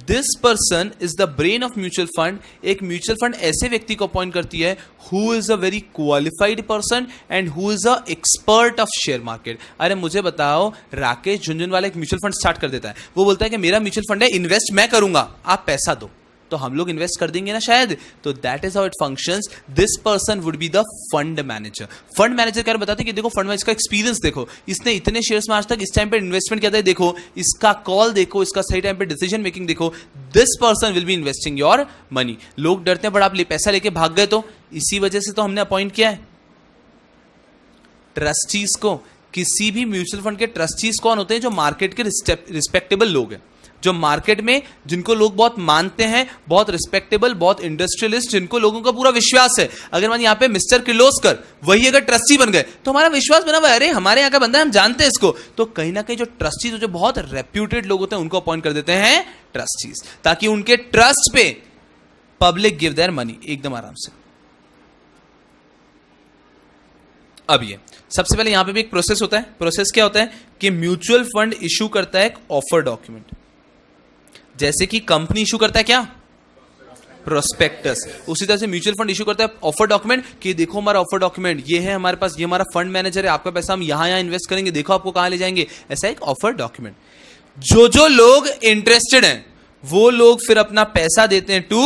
[SPEAKER 1] This person is the brain of mutual fund. एक म्यूचुअल फंड ऐसे व्यक्ति को अपॉइंट करती है who is a very qualified person and who is a expert of share market. अरे मुझे बताओ, राकेश झुंझुनवाला एक म्यूचुअल फंड स्टार्ट कर देता है, वो बोलता है कि मेरा म्यूचुअल फंड है, इन्वेस्ट मैं करूंगा, आप पैसा दो, तो हम लोग इन्वेस्ट कर देंगे ना शायद। तो that is how it functions. This person would be the fund manager. Fund manager क्या बताते हैं कि देखो फंड में इसका एक्सपीरियंस देखो, इसने इतने शेयर्स में आज तक इस टाइम पे इन्वेस्टमेंट किया था, देखो इसका कॉल देखो, इसका सही टाइम पे डिसीजन मेकिंग देखो। This person will be investing your money. लोग डरते हैं बड़ा आप पैसा लेके भाग गए, तो इसी वजह से तो हमने अपॉइंट किया है ट्रस्टीज को। किसी भी म्यूचुअल फंड के ट्रस्टीज कौन होते हैं, जो मार्केट के रिस्पेक्टेबल लोग हैं, जो मार्केट में जिनको लोग बहुत मानते हैं, बहुत रिस्पेक्टेबल, बहुत इंडस्ट्रियलिस्ट, जिनको लोगों का पूरा विश्वास है। अगर मान यहाँ पे मिस्टर किर्लोस्कर वही अगर ट्रस्टी बन गए तो हमारा विश्वास बना हुआ है, अरे हमारे यहाँ का बंदा है, हम जानते हैं इसको। तो कहीं ना कहीं जो ट्रस्टीज, जो बहुत रेप्यूटेड लोग होते हैं, उनको अपॉइंट कर देते हैं ट्रस्टीज, ताकि उनके ट्रस्ट पे पब्लिक गिव देयर मनी। एकदम आराम से। अब ये सबसे पहले यहां पे भी एक प्रोसेस होता है। प्रोसेस क्या होता है कि म्यूचुअल फंड इशू करता है एक ऑफर डॉक्यूमेंट, जैसे कि कंपनी इशू करता है क्या, प्रोस्पेक्टस, उसी तरह से म्यूचुअल फंड इशू करता है ऑफर डॉक्यूमेंट कि देखो हमारा ऑफर डॉक्यूमेंट ये है, हमारे पास ये हमारा फंड मैनेजर है, आपका पैसा हम यहां इन्वेस्ट करेंगे, देखो आपको कहां ले जाएंगे। ऐसा एक ऑफर डॉक्यूमेंट। जो लोग इंटरेस्टेड हैं वो लोग फिर अपना पैसा देते हैं टू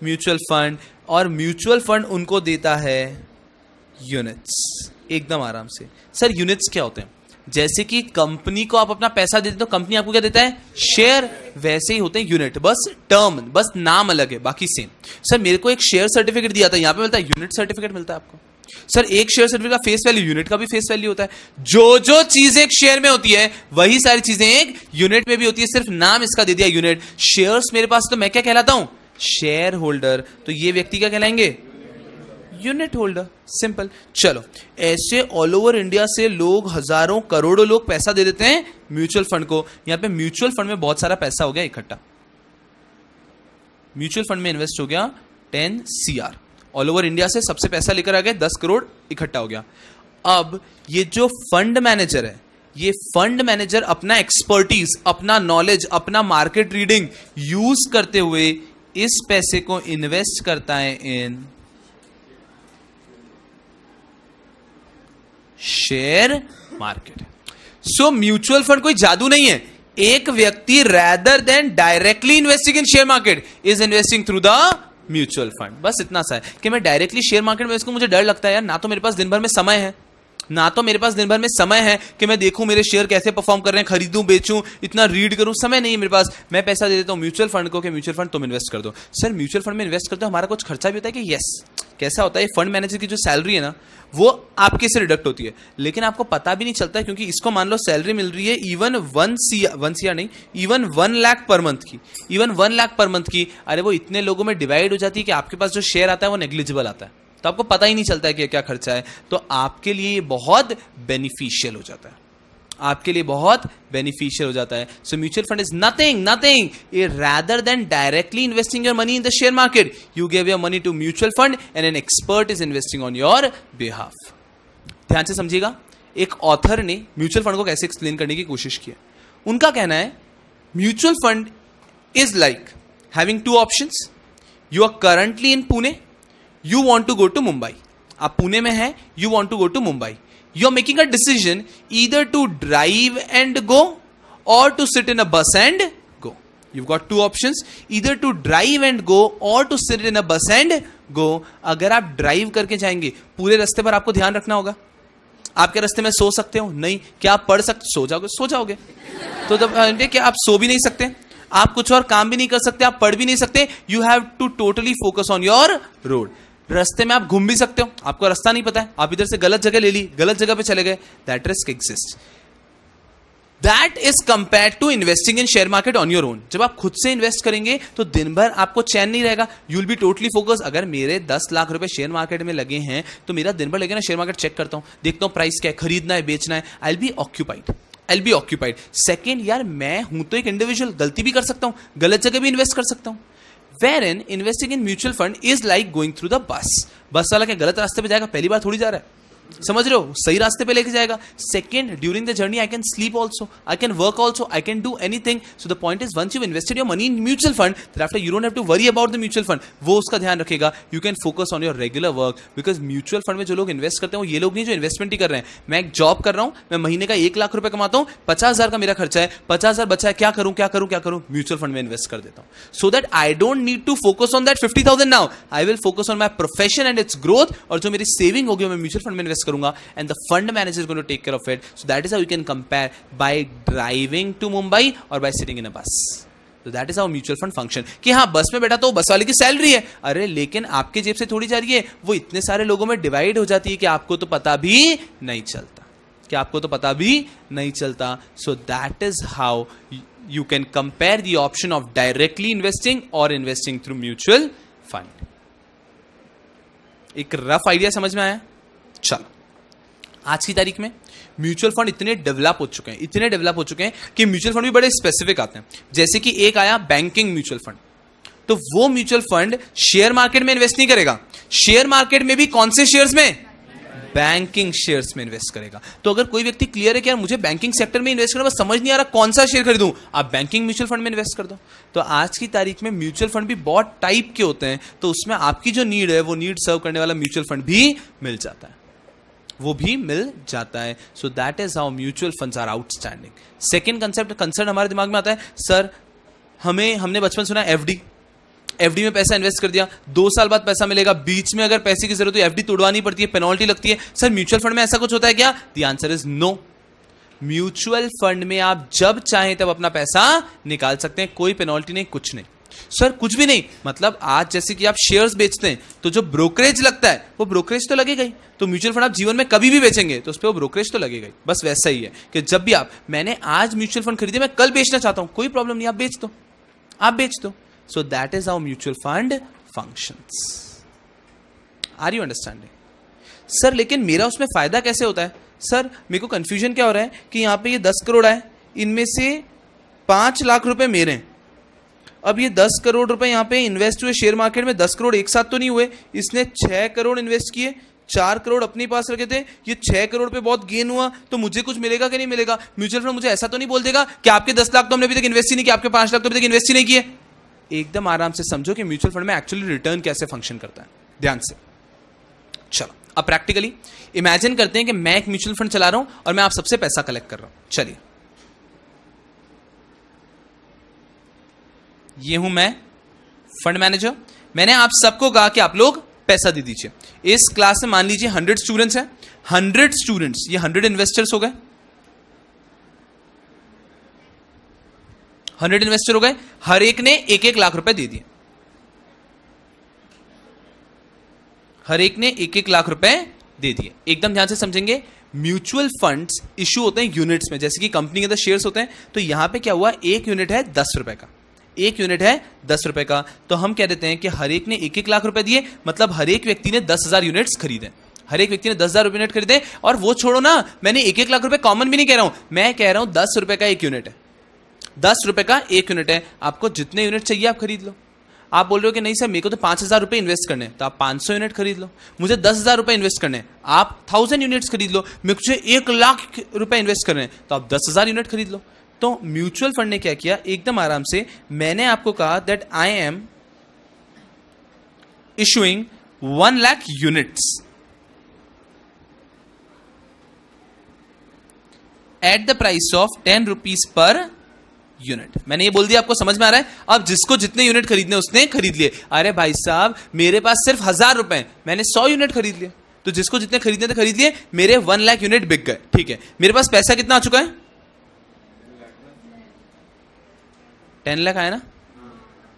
[SPEAKER 1] म्यूचुअल फंड, और म्यूचुअल फंड उनको देता है यूनिट्स। एकदम आराम से। सर यूनिट्स क्या होते हैं? जैसे कि कंपनी को आप अपना पैसा देते हो, कंपनी आपको क्या देता है? शेयर। वैसे ही होते हैं यूनिट, बस टर्म, बस नाम अलग है, बाकी सेम। सर मेरे को एक शेयर सर्टिफिकेट दिया था, यहां पे मिलता है यूनिट सर्टिफिकेट मिलता है आपको। सर एक शेयर सर्टिफिकेट का फेस वैल्यू, यूनिट का भी फेस वैल्यू होता है। जो जो चीजें एक शेयर में होती है वही सारी चीजें एक यूनिट में भी होती है, सिर्फ नाम इसका दे दिया यूनिट। शेयर्स मेरे पास, तो मैं क्या कहलाता हूं? Share holder. तो ये व्यक्ति क्या कहलाएंगे? Unit holder. सिंपल। चलो, ऐसे ऑल ओवर इंडिया से लोग, हजारों करोड़ों लोग पैसा दे देते हैं म्यूचुअल फंड को। यहां पे म्यूचुअल फंड में बहुत सारा पैसा हो गया इकट्ठा। म्यूचुअल फंड में इन्वेस्ट हो गया 10 CR। ऑल ओवर इंडिया से सबसे पैसा लेकर आ गए, 10 करोड़ इकट्ठा हो गया। अब ये जो फंड मैनेजर है, ये फंड मैनेजर अपना एक्सपर्टीज, अपना नॉलेज, अपना मार्केट रीडिंग यूज करते हुए इस पैसे को इन्वेस्ट करता है in share market. So mutual fund कोई जादू नहीं है। एक व्यक्ति rather than directly investing in share market is investing through the mutual fund. बस इतना सा है कि मैं डायरेक्टली शेयर मार्केट में, इसको मुझे डर लगता है यार, ना तो मेरे पास दिन भर में समय है, कि मैं देखूं मेरे शेयर कैसे परफॉर्म कर रहे हैं, खरीदूं बेचूं, इतना रीड करूं, समय नहीं है मेरे पास। मैं पैसा दे देता हूं म्यूचुअल फंड को कि म्यूचुअल फंड तुम इन्वेस्ट कर दो। सर म्यूचुअल फंड में इन्वेस्ट करते हो, हमारा कुछ खर्चा भी होता है कि? यस। कैसा होता है? फंड मैनेजर की जो सैलरी है ना, वो आपके से डिडक्ट होती है, लेकिन आपको पता भी नहीं चलता है, क्योंकि इसको मान लो सैलरी मिल रही है इवन 1 CR नहीं, इवन 1 लाख पर मंथ की। अरे वो इतने लोगों में डिवाइड हो जाती है कि आपके पास जो शेयर आता है वो नेग्लिजिबल आता है, तो आपको पता ही नहीं चलता है कि क्या खर्चा है। तो आपके लिए ये बहुत बेनिफिशियल हो जाता है, आपके लिए बहुत बेनिफिशियल हो जाता है। सो mutual fund is nothing rather than directly investing your money in the share market, you give your money to mutual fund and an expert is investing on your behalf. ध्यान से समझिएगा। एक ऑथर ने म्यूचुअल फंड को कैसे एक्सप्लेन करने की कोशिश की है। उनका कहना है mutual fund is like having 2 options. You are currently in Pune, you want to go to Mumbai. आप पुणे में हैं, you want to go to Mumbai. You're making a decision either to drive and go or to sit in a bus and go. You've got 2 options, either to drive and go or to sit in a bus and go. अगर आप ड्राइव करके जाएंगे, पूरे रास्ते पर आपको ध्यान रखना होगा। आप क्या रास्ते में सो सकते हो? नहीं। क्या आप पढ़ सकते? सो जाओगे। तो जब क्या आप सो भी नहीं सकते? आप कुछ और काम भी नहीं कर सकते, आप पढ़ भी नहीं सकते। You have to totally focus on your road. रास्ते में आप घूम भी सकते हो, आपको रास्ता नहीं पता है, आप इधर से गलत जगह ले ली, गलत जगह पे चले गए, that risk exist. That is compare to investing in share market on your own. जब आप खुद से इन्वेस्ट करेंगे तो दिन भर आपको चैन नहीं रहेगा, you will be totally focus. अगर मेरे 10 लाख रुपए शेयर मार्केट में लगे हैं तो मेरा दिन भर लगे ना, शेयर मार्केट चेक करता हूं, देखता हूं प्राइस क्या है, खरीदना है बेचना है, I will be occupied. Second, यार मैं हूं तो एक इंडिविजुअल, गलती भी कर सकता हूं, गलत जगह भी इन्वेस्ट कर सकता हूं। Wherein investing in mutual fund is like going through the bus. बस वाला क्या गलत रास्ते पे जाएगा? पहली बार थोड़ी जा रहा है, समझ रहे हो? सही रास्ते पे लेके जाएगा। Second, during the journey I can sleep also, I can work also, I can do anything. So the point is once you invested your money in mutual fund, after you don't have to worry about the mutual fund. वो उसका ध्यान रखेगा। You can focus on your regular work, because mutual fund में जो लोग इन्वेस्ट करते हैं वो ये लोग नहीं जो इन्वेस्टमेंट ही कर रहे हैं। मैं एक जॉब कर रहा हूं, मैं महीने का 1 लाख रुपए कमाता हूं, 50,000 का मेरा खर्चा है, 50,000 बचा है, क्या करूं? म्यूचुअल फंड में इन्वेस्ट कर देता हूं, so that I don't need to focus on that 50,000 now. I will focus on my profession and its growth, और जो मेरी सेविंग होगी मैं म्यूचुअल फंड में इन्वेस्ट करूंगा, and the fund manager is going to take care of it. So that is how you can compare by driving to Mumbai or by sitting in a bus. So that is how mutual fund function. कि हाँ बस में बैठा तो बस वाले की सैलरी है, अरे लेकिन आपके जेब से थोड़ी जा रही है, वो इतने सारे लोगों में डिवाइड हो जाती है कि आपको तो पता भी नहीं चलता। So that is how you can compare the option of directly investing or investing through mutual fund. एक रफ आइडिया समझ में आया? चलो, आज की तारीख में म्यूचुअल फंड इतने डेवलप हो चुके हैं कि म्यूचुअल फंड भी बड़े स्पेसिफिक आते हैं। जैसे कि एक आया बैंकिंग म्यूचुअल फंड, तो वो म्यूचुअल फंड शेयर मार्केट में इन्वेस्ट नहीं करेगा, शेयर मार्केट में भी कौन से शेयर्स में? बैंकिंग शेयर्स में इन्वेस्ट करेगा। तो अगर कोई व्यक्ति क्लियर है कि यार मुझे बैंकिंग सेक्टर में इन्वेस्ट करना, बस समझ नहीं आ रहा कौन सा शेयर खरीदूं, आप बैंकिंग म्यूचुअल फंड में इन्वेस्ट कर दो। तो आज की तारीख में म्यूचुअल फंड भी बहुत टाइप के होते हैं, तो उसमें आपकी जो नीड है वो नीड सर्व करने वाला म्यूचुअल फंड भी मिल जाता है। So that is how mutual funds are outstanding. Second concept concern हमारे दिमाग में आता है, सर हमने बचपन सुना एफडी में पैसा इन्वेस्ट कर दिया, 2 साल बाद पैसा मिलेगा, बीच में अगर पैसे की जरूरत हो एफडी तोड़वानी पड़ती है, पेनल्टी लगती है। सर म्यूचुअल फंड में ऐसा कुछ होता है क्या? The answer is no. Mutual fund में आप जब चाहें तब अपना पैसा निकाल सकते हैं, कोई पेनल्टी नहीं, कुछ नहीं। सर कुछ भी नहीं, मतलब आज जैसे कि आप शेयर्स बेचते हैं तो जो ब्रोकरेज लगता है वो ब्रोकरेज तो लगेगा ही, तो म्यूचुअल फंड आप जीवन में कभी भी बेचेंगे तो उस पर वो ब्रोकरेज तो लगेगा ही। बस वैसा ही है कि जब भी मैंने आज म्यूचुअल फंड खरीदे, मैं कल बेचना चाहता हूं, कोई प्रॉब्लम नहीं, आप बेच दो। So that is how mutual fund functions. Are you understanding? Sir लेकिन मेरा उसमें फायदा कैसे होता है? सर मेरे को कंफ्यूजन क्या हो रहा है कि यहाँ पे ये 10 करोड़ है, इनमें से 5 लाख रुपए मेरे हैं। अब ये 10 करोड़ रुपए यहाँ पे इन्वेस्ट हुए शेयर मार्केट में, 10 करोड़ एक साथ तो नहीं हुए, इसने 6 करोड़ इन्वेस्ट किए, 4 करोड़ अपने पास रखे थे, ये 6 करोड़ पे बहुत गेन हुआ, तो मुझे कुछ मिलेगा कि नहीं मिलेगा? म्यूचुअल फंड मुझे ऐसा तो नहीं बोल देगा कि आपके 10 लाख तो हमने अभी तक इन्वेस्ट ही नहीं किया, आपके 5 लाख तो अभी तक इन्वेस्ट ही नहीं किए। एकदम आराम से समझो कि म्यूचुअल फंड में एक्चुअली रिटर्न कैसे फंक्शन करता है, ध्यान से। चलो अब प्रैक्टिकली इमेजिन करते हैं कि मैं एक म्यूचुअल फंड चला रहा हूं और मैं आप सबसे पैसा कलेक्ट कर रहा हूं। चलिए, ये हूं मैं, फंड मैनेजर। मैंने आप सबको कहा कि आप लोग पैसा दे दीजिए। इस क्लास में मान लीजिए 100 स्टूडेंट्स हैं, 100 स्टूडेंट्स, ये 100 इन्वेस्टर्स हो गए, 100 इन्वेस्टर हो गए, हर एक ने 1-1 लाख रुपए दे दिए, हर एक ने 1-1 लाख रुपए दे दिए। एकदम ध्यान से समझेंगे, म्यूचुअल फंड्स इशू होते हैं यूनिट्स में, जैसे कि कंपनी के अंदर शेयर्स होते हैं, तो यहां पे क्या हुआ, 1 यूनिट है 10 रुपए का, 1 यूनिट है 10 रुपए का, तो हम कह देते हैं कि हर एक ने 1-1 लाख रुपए दिए, मतलब हर एक व्यक्ति ने 10,000 यूनिट्स खरीदे, हर एक व्यक्ति ने 10,000 यूनिट खरीदे। और वो छोड़ो ना, मैंने 1-1 लाख रुपए कॉमन भी नहीं कह रहा हूं, मैं कह रहा हूं 10 रुपए का 1 यूनिट है, 10 रुपए का 1 यूनिट है, आपको जितने यूनिट चाहिए आप खरीद लो। आप बोल रहे हो कि नहीं सर मेरे को तो 5,000 रुपए इन्वेस्ट करने, तो आप 500 यूनिट खरीद लो। मुझे 10,000 रुपए इन्वेस्ट करने, आप 1000 यूनिट्स खरीद लो। मुझे 1 लाख रुपए इन्वेस्ट करने, तो आप 10,000 यूनिट खरीद लो। तो म्यूचुअल फंड ने क्या किया, एकदम आराम से, मैंने आपको कहा that I am issuing 1 lakh units at the price of 10 rupees per unit. मैंने ये बोल दिया, आपको समझ में आ रहा है? अब जिसको जितने यूनिट खरीदने उसने खरीद लिए। अरे भाई साहब मेरे पास सिर्फ 1000 रुपए, मैंने 100 यूनिट खरीद लिए, तो जिसको जितने खरीदने थे खरीद लिए, मेरे 1 लाख यूनिट बिक गए। ठीक है, मेरे पास पैसा कितना आ चुका है? 10 लाख आया ना,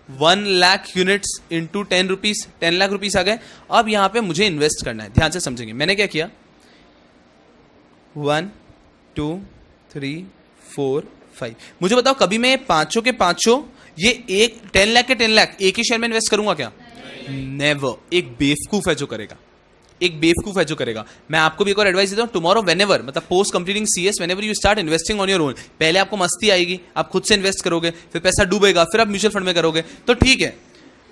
[SPEAKER 1] 1 lakh units into 10 rupees, 10 lakh rupees आ गए। अब यहां पे मुझे इन्वेस्ट करना है, ध्यान से समझेंगे। मैंने क्या किया, 1 2 3 4 5, मुझे बताओ कभी मैं 5 के 5 ये 10 लाख के 10 लाख एक ही शेयर में इन्वेस्ट करूंगा क्या? नेवर। एक बेवकूफ है जो करेगा, एक बेवकूफ है जो करेगा। मैं आपको भी एक और एडवाइस देता हूं, टुमारो व्हेनेवर, मतलब post completing CS, whenever you start investing on your own, पहले आपको मस्ती आएगी, आप खुद से इन्वेस्ट करोगे, फिर पैसा डूबेगा, फिर आप म्यूचुअल फंड में करोगे, तो ठीक है।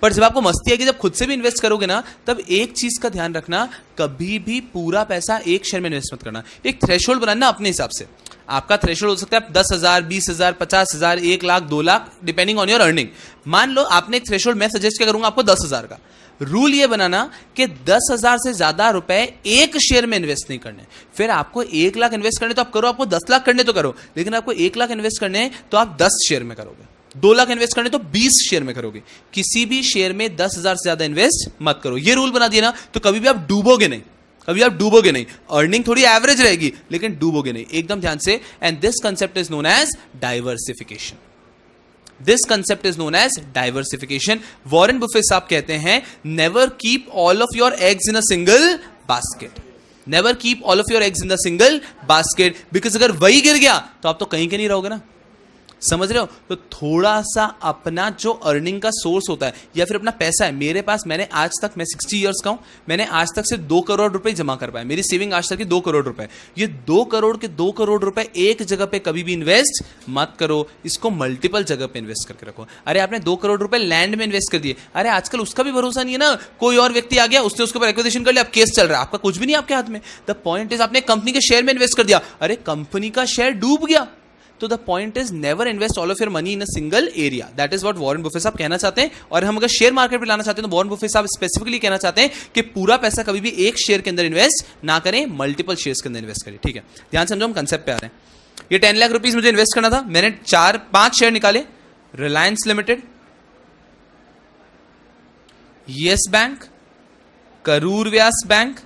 [SPEAKER 1] पर जब आपको मस्ती आएगी, जब खुद से भी इन्वेस्ट करोगे ना, तब एक चीज का ध्यान रखना, कभी भी पूरा पैसा एक शेयर में इन्वेस्ट मत करना। एक थ्रेशोल्ड बनाना अपने हिसाब से। आपका थ्रेशोल्ड हो सकता है 10,000, 20,000, 50,000, 1 lakh, 2 lakh, depending on your earning. मान लो आपने एक थ्रेशोल्ड, मैं सजेस्ट क्या करूंगा आपको 10,000 का। रूल ये बनाना कि 10,000 से ज्यादा रुपए एक शेयर में इन्वेस्ट नहीं करने। फिर आपको 1 लाख इन्वेस्ट करने तो आप करो, आपको 10 लाख करने तो करो, लेकिन आपको 1 लाख इन्वेस्ट करने तो आप 10 शेयर में करोगे, 2 लाख इन्वेस्ट करने तो 20 शेयर में करोगे। किसी भी शेयर में 10,000 से ज्यादा इन्वेस्ट मत करो। ये रूल बना दिया ना, तो कभी भी आप डूबोगे नहीं, कभी आप डूबोगे नहीं। अर्निंग थोड़ी एवरेज रहेगी लेकिन डूबोगे नहीं, एकदम ध्यान से। And this concept is known as diversification. This concept is known as diversification. Warren Buffett साहब कहते हैं, never keep all of your eggs in a single basket. Never keep all of your eggs in the single basket, because अगर वही गिर गया तो आप तो कहीं के नहीं रहोगे ना, समझ रहे हो? तो थोड़ा सा अपना जो अर्निंग का सोर्स होता है या फिर अपना पैसा है, मेरे पास, मैंने आज तक, मैं 60 इयर्स का हूं, मैंने आज तक सिर्फ 2 करोड़ रुपए जमा कर पाया। मेरी सेविंग आज तक की 2 करोड़ रुपए। ये 2 करोड़ के 2 करोड़ रुपए एक जगह पे कभी भी इन्वेस्ट मत करो, इसको मल्टीपल जगह पे इन्वेस्ट करके रखो। अरे आपने 2 करोड़ रुपए लैंड में इन्वेस्ट कर दिए, अरे आजकल उसका भी भरोसा नहीं है ना, कोई और व्यक्ति आ गया, उसने उसके ऊपर एक्विजिशन कर लिया, अब केस चल रहा है, आपका कुछ भी नहीं आपके हाथ में। द पॉइंट इज, आपने कंपनी के शेयर में इन्वेस्ट कर दिया, अरे कंपनी का शेयर डूब गया। तो the point is, never invest all of your money in a single area. That is what Warren Buffett साहब कहना चाहते हैं। और हम अगर शेयर मार्केट में लाना चाहते हैं तो वॉरेन बुफे साहब स्पेसिफिकली कहना चाहते हैं कि पूरा पैसा कभी भी एक शेयर के अंदर इन्वेस्ट ना करें, मल्टीपल शेयर्स के अंदर इन्वेस्ट करें। ठीक है, ध्यान समझो, हम कंसेप्ट पे आ रहे हैं। ये 10 लाख रुपीज मुझे इन्वेस्ट करना था, मैंने 4-5 शेयर निकाले, Reliance limited, yes bank, Karur Vysya bank,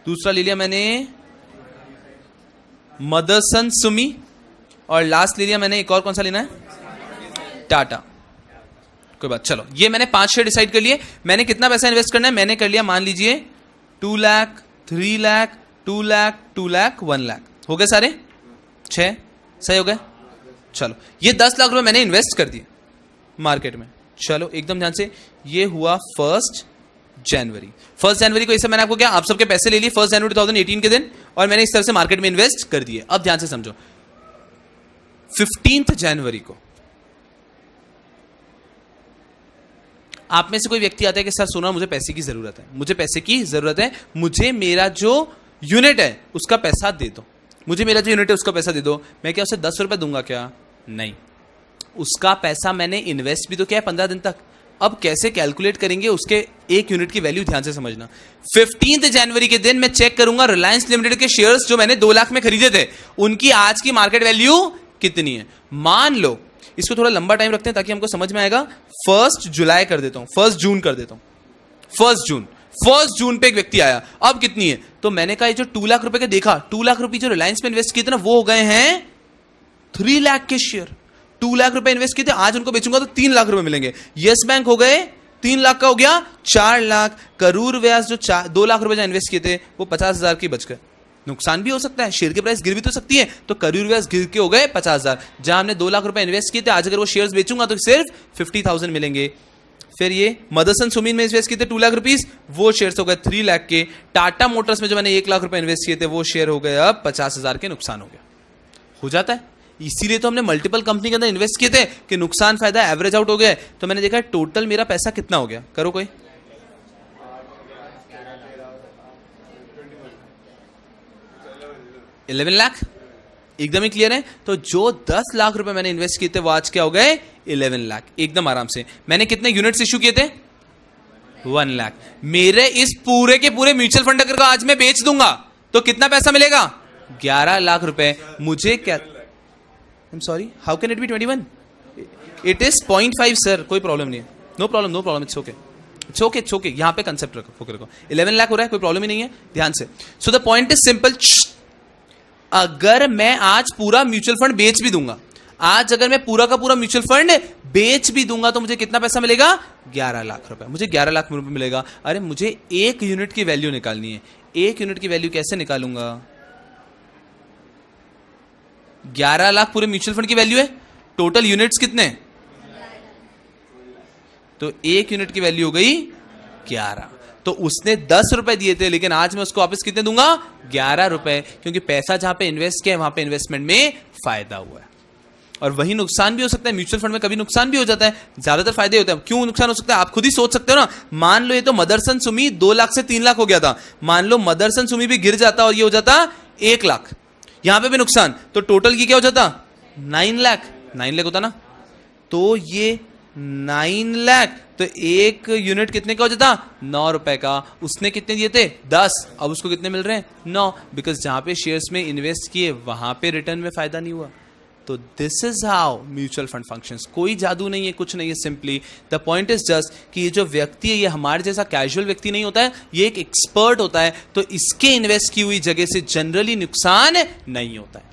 [SPEAKER 1] दूसरा ले लिया मैंने मदरसन सुमी, और लास्ट ले लिया मैंने एक और, कौन सा लेना है, टाटा। कोई बात, चलो ये मैंने 5 शेयर डिसाइड कर लिए। मैंने कितना पैसा इन्वेस्ट करना है, मैंने कर लिया मान लीजिए 2 लाख, 3 लाख, 2 लाख, 2 लाख, 1 लाख, हो गए सारे 6, सही हो गए। चलो ये 10 लाख रुपए मैंने इन्वेस्ट कर दिए मार्केट में। चलो एकदम ध्यान से, ये हुआ 1 जनवरी। 1 जनवरी को इसे मैंने आपको क्या, आप सबके पैसे ले लिए 1 जनवरी 2018 के दिन, और मैंने इस तरह से मार्केट में इन्वेस्ट कर दिए। अब ध्यान से समझो, 15 जनवरी को आप में से कोई व्यक्ति आता है कि सर सुना, मुझे पैसे की जरूरत है, मुझे पैसे की जरूरत है, मुझे मेरा जो यूनिट है उसका पैसा दे दो, मुझे मेरा जो यूनिट है उसका पैसा दे दो। मैं क्या उसे 10 रुपए दूंगा क्या? नहीं, उसका पैसा मैंने इन्वेस्ट भी तो किया है 15 दिन तक। अब कैसे कैलकुलेट करेंगे उसके एक यूनिट की वैल्यू, ध्यान से समझना। 15 जनवरी के दिन मैं चेक करूंगा रिलायंस लिमिटेड के शेयर्स जो मैंने 2 लाख में खरीदे थे, उनकी आज की मार्केट वैल्यू कितनी है। मान लो, इसको थोड़ा लंबा टाइम रखते हैं ताकि हमको समझ में आएगा। 1 जुलाई कर देता हूं, 1 जून कर देता हूं, 1 जून पे एक व्यक्ति आया, अब कितनी है? तो मैंने कहा ये जो 2 लाख रुपए के देखा, 2 लाख रुपए जो रिलायंस में इन्वेस्ट किए थे ना, वो हो गए हैं 3 लाख के शेयर। 2 लाख रुपए इन्वेस्ट किए थे, आज उनको बेचूंगा तो 3 लाख रुपए मिलेंगे। यस बैंक हो गए 3 लाख का हो गया 4 लाख। करूर व्यास जो 2 लाख रुपए इन्वेस्ट किए थे वो 50,000 की बच गए। नुकसान भी हो सकता है, शेयर की प्राइस गिर भी तो सकती है, तो करूर व्यास गिर के हो गए 50,000। जहां हमने 2 लाख रुपए इन्वेस्ट किए थे, आज अगर वो शेयर्स बेचूंगा तो सिर्फ 50,000 मिलेंगे। फिर ये मदरसन सुमीन में इन्वेस्ट किए थे 2 लाख रुपीस, वो शेयर्स हो गए 3 लाख के। टाटा मोटर्स में जो मैंने 1 लाख रुपए इन्वेस्ट किए थे, वो शेयर हो गए अब 50,000 के। नुकसान हो गया, हो जाता है। इसीलिए तो हमने मल्टीपल कंपनी के अंदर इन्वेस्ट किए थे कि नुकसान फायदा एवरेज आउट हो गया। तो मैंने देखा टोटल मेरा पैसा कितना हो गया, करो कोई। 11 लाख, एकदम ही क्लियर है। तो जो 10 लाख रुपए मैंने इन्वेस्ट किए थे वो आज क्या हो गए 11 लाख, एकदम आराम से। मैंने कितने यूनिट्स इश्यू किए थे 1 लाख। मेरे इस पूरे के पूरे म्यूचुअल फंड अगर आज मैं बेच दूंगा तो कितना पैसा मिलेगा 11 लाख रुपए। मुझे क्या, I am sorry, how can it be 21? It is 0.5 sir, कोई प्रॉब्लम नहीं है, no problem, no problem, it's okay, it's okay, it's okay. यहां पे कंसेप्ट रखो, 11 लाख हो रहा है, कोई प्रॉब्लम ही नहीं है, ध्यान से। सो द पॉइंट इज सिंपल, अगर मैं आज पूरा म्यूचुअल फंड बेच भी दूंगा, आज अगर मैं पूरा का पूरा म्यूचुअल फंड बेच भी दूंगा तो मुझे कितना पैसा मिलेगा 11 लाख रुपए, मुझे 11 लाख रुपए मिलेगा। अरे मुझे 1 यूनिट की वैल्यू निकालनी है। 1 यूनिट की वैल्यू कैसे निकालूंगा? 11 लाख पूरे म्यूचुअल फंड की वैल्यू है, टोटल यूनिट्स कितने, तो 1 यूनिट की वैल्यू हो गई 11। तो उसने 10 रुपए दिए थे, लेकिन आज मैं उसको वापस कितने दूंगा 11 रुपए, क्योंकि पैसा जहां पे इन्वेस्ट किया वहां पे इन्वेस्टमेंट में फायदा हुआ है। और वही नुकसान भी हो सकता है, म्यूचुअल फंड में कभी नुकसान भी हो जाता है, ज्यादातर फायदे होते हैं। क्यों नुकसान हो सकता है आप खुद ही सोच सकते हो ना। मान लो ये तो मदरसन सुमी 2 लाख से 3 लाख हो गया था, मान लो मदरसन सुमी भी गिर जाता और ये हो जाता 1 लाख, यहां पे भी नुकसान, तो टोटल की क्या हो जाता 9 लाख, 9 लाख होता ना। तो ये 9 लाख, तो 1 यूनिट कितने का हो जाता 9 रुपए का। उसने कितने दिए थे 10, अब उसको कितने मिल रहे हैं 9, बिकॉज जहां पे शेयर्स में इन्वेस्ट किए वहां पे रिटर्न में फायदा नहीं हुआ। तो this is how mutual fund functions. कोई जादू नहीं है, कुछ नहीं है, simply the point is just कि ये जो व्यक्ति है ये हमारे जैसा कैजुअल व्यक्ति नहीं होता है, ये एक एक्सपर्ट होता है। तो इसके इन्वेस्ट की हुई जगह से जनरली नुकसान नहीं होता है,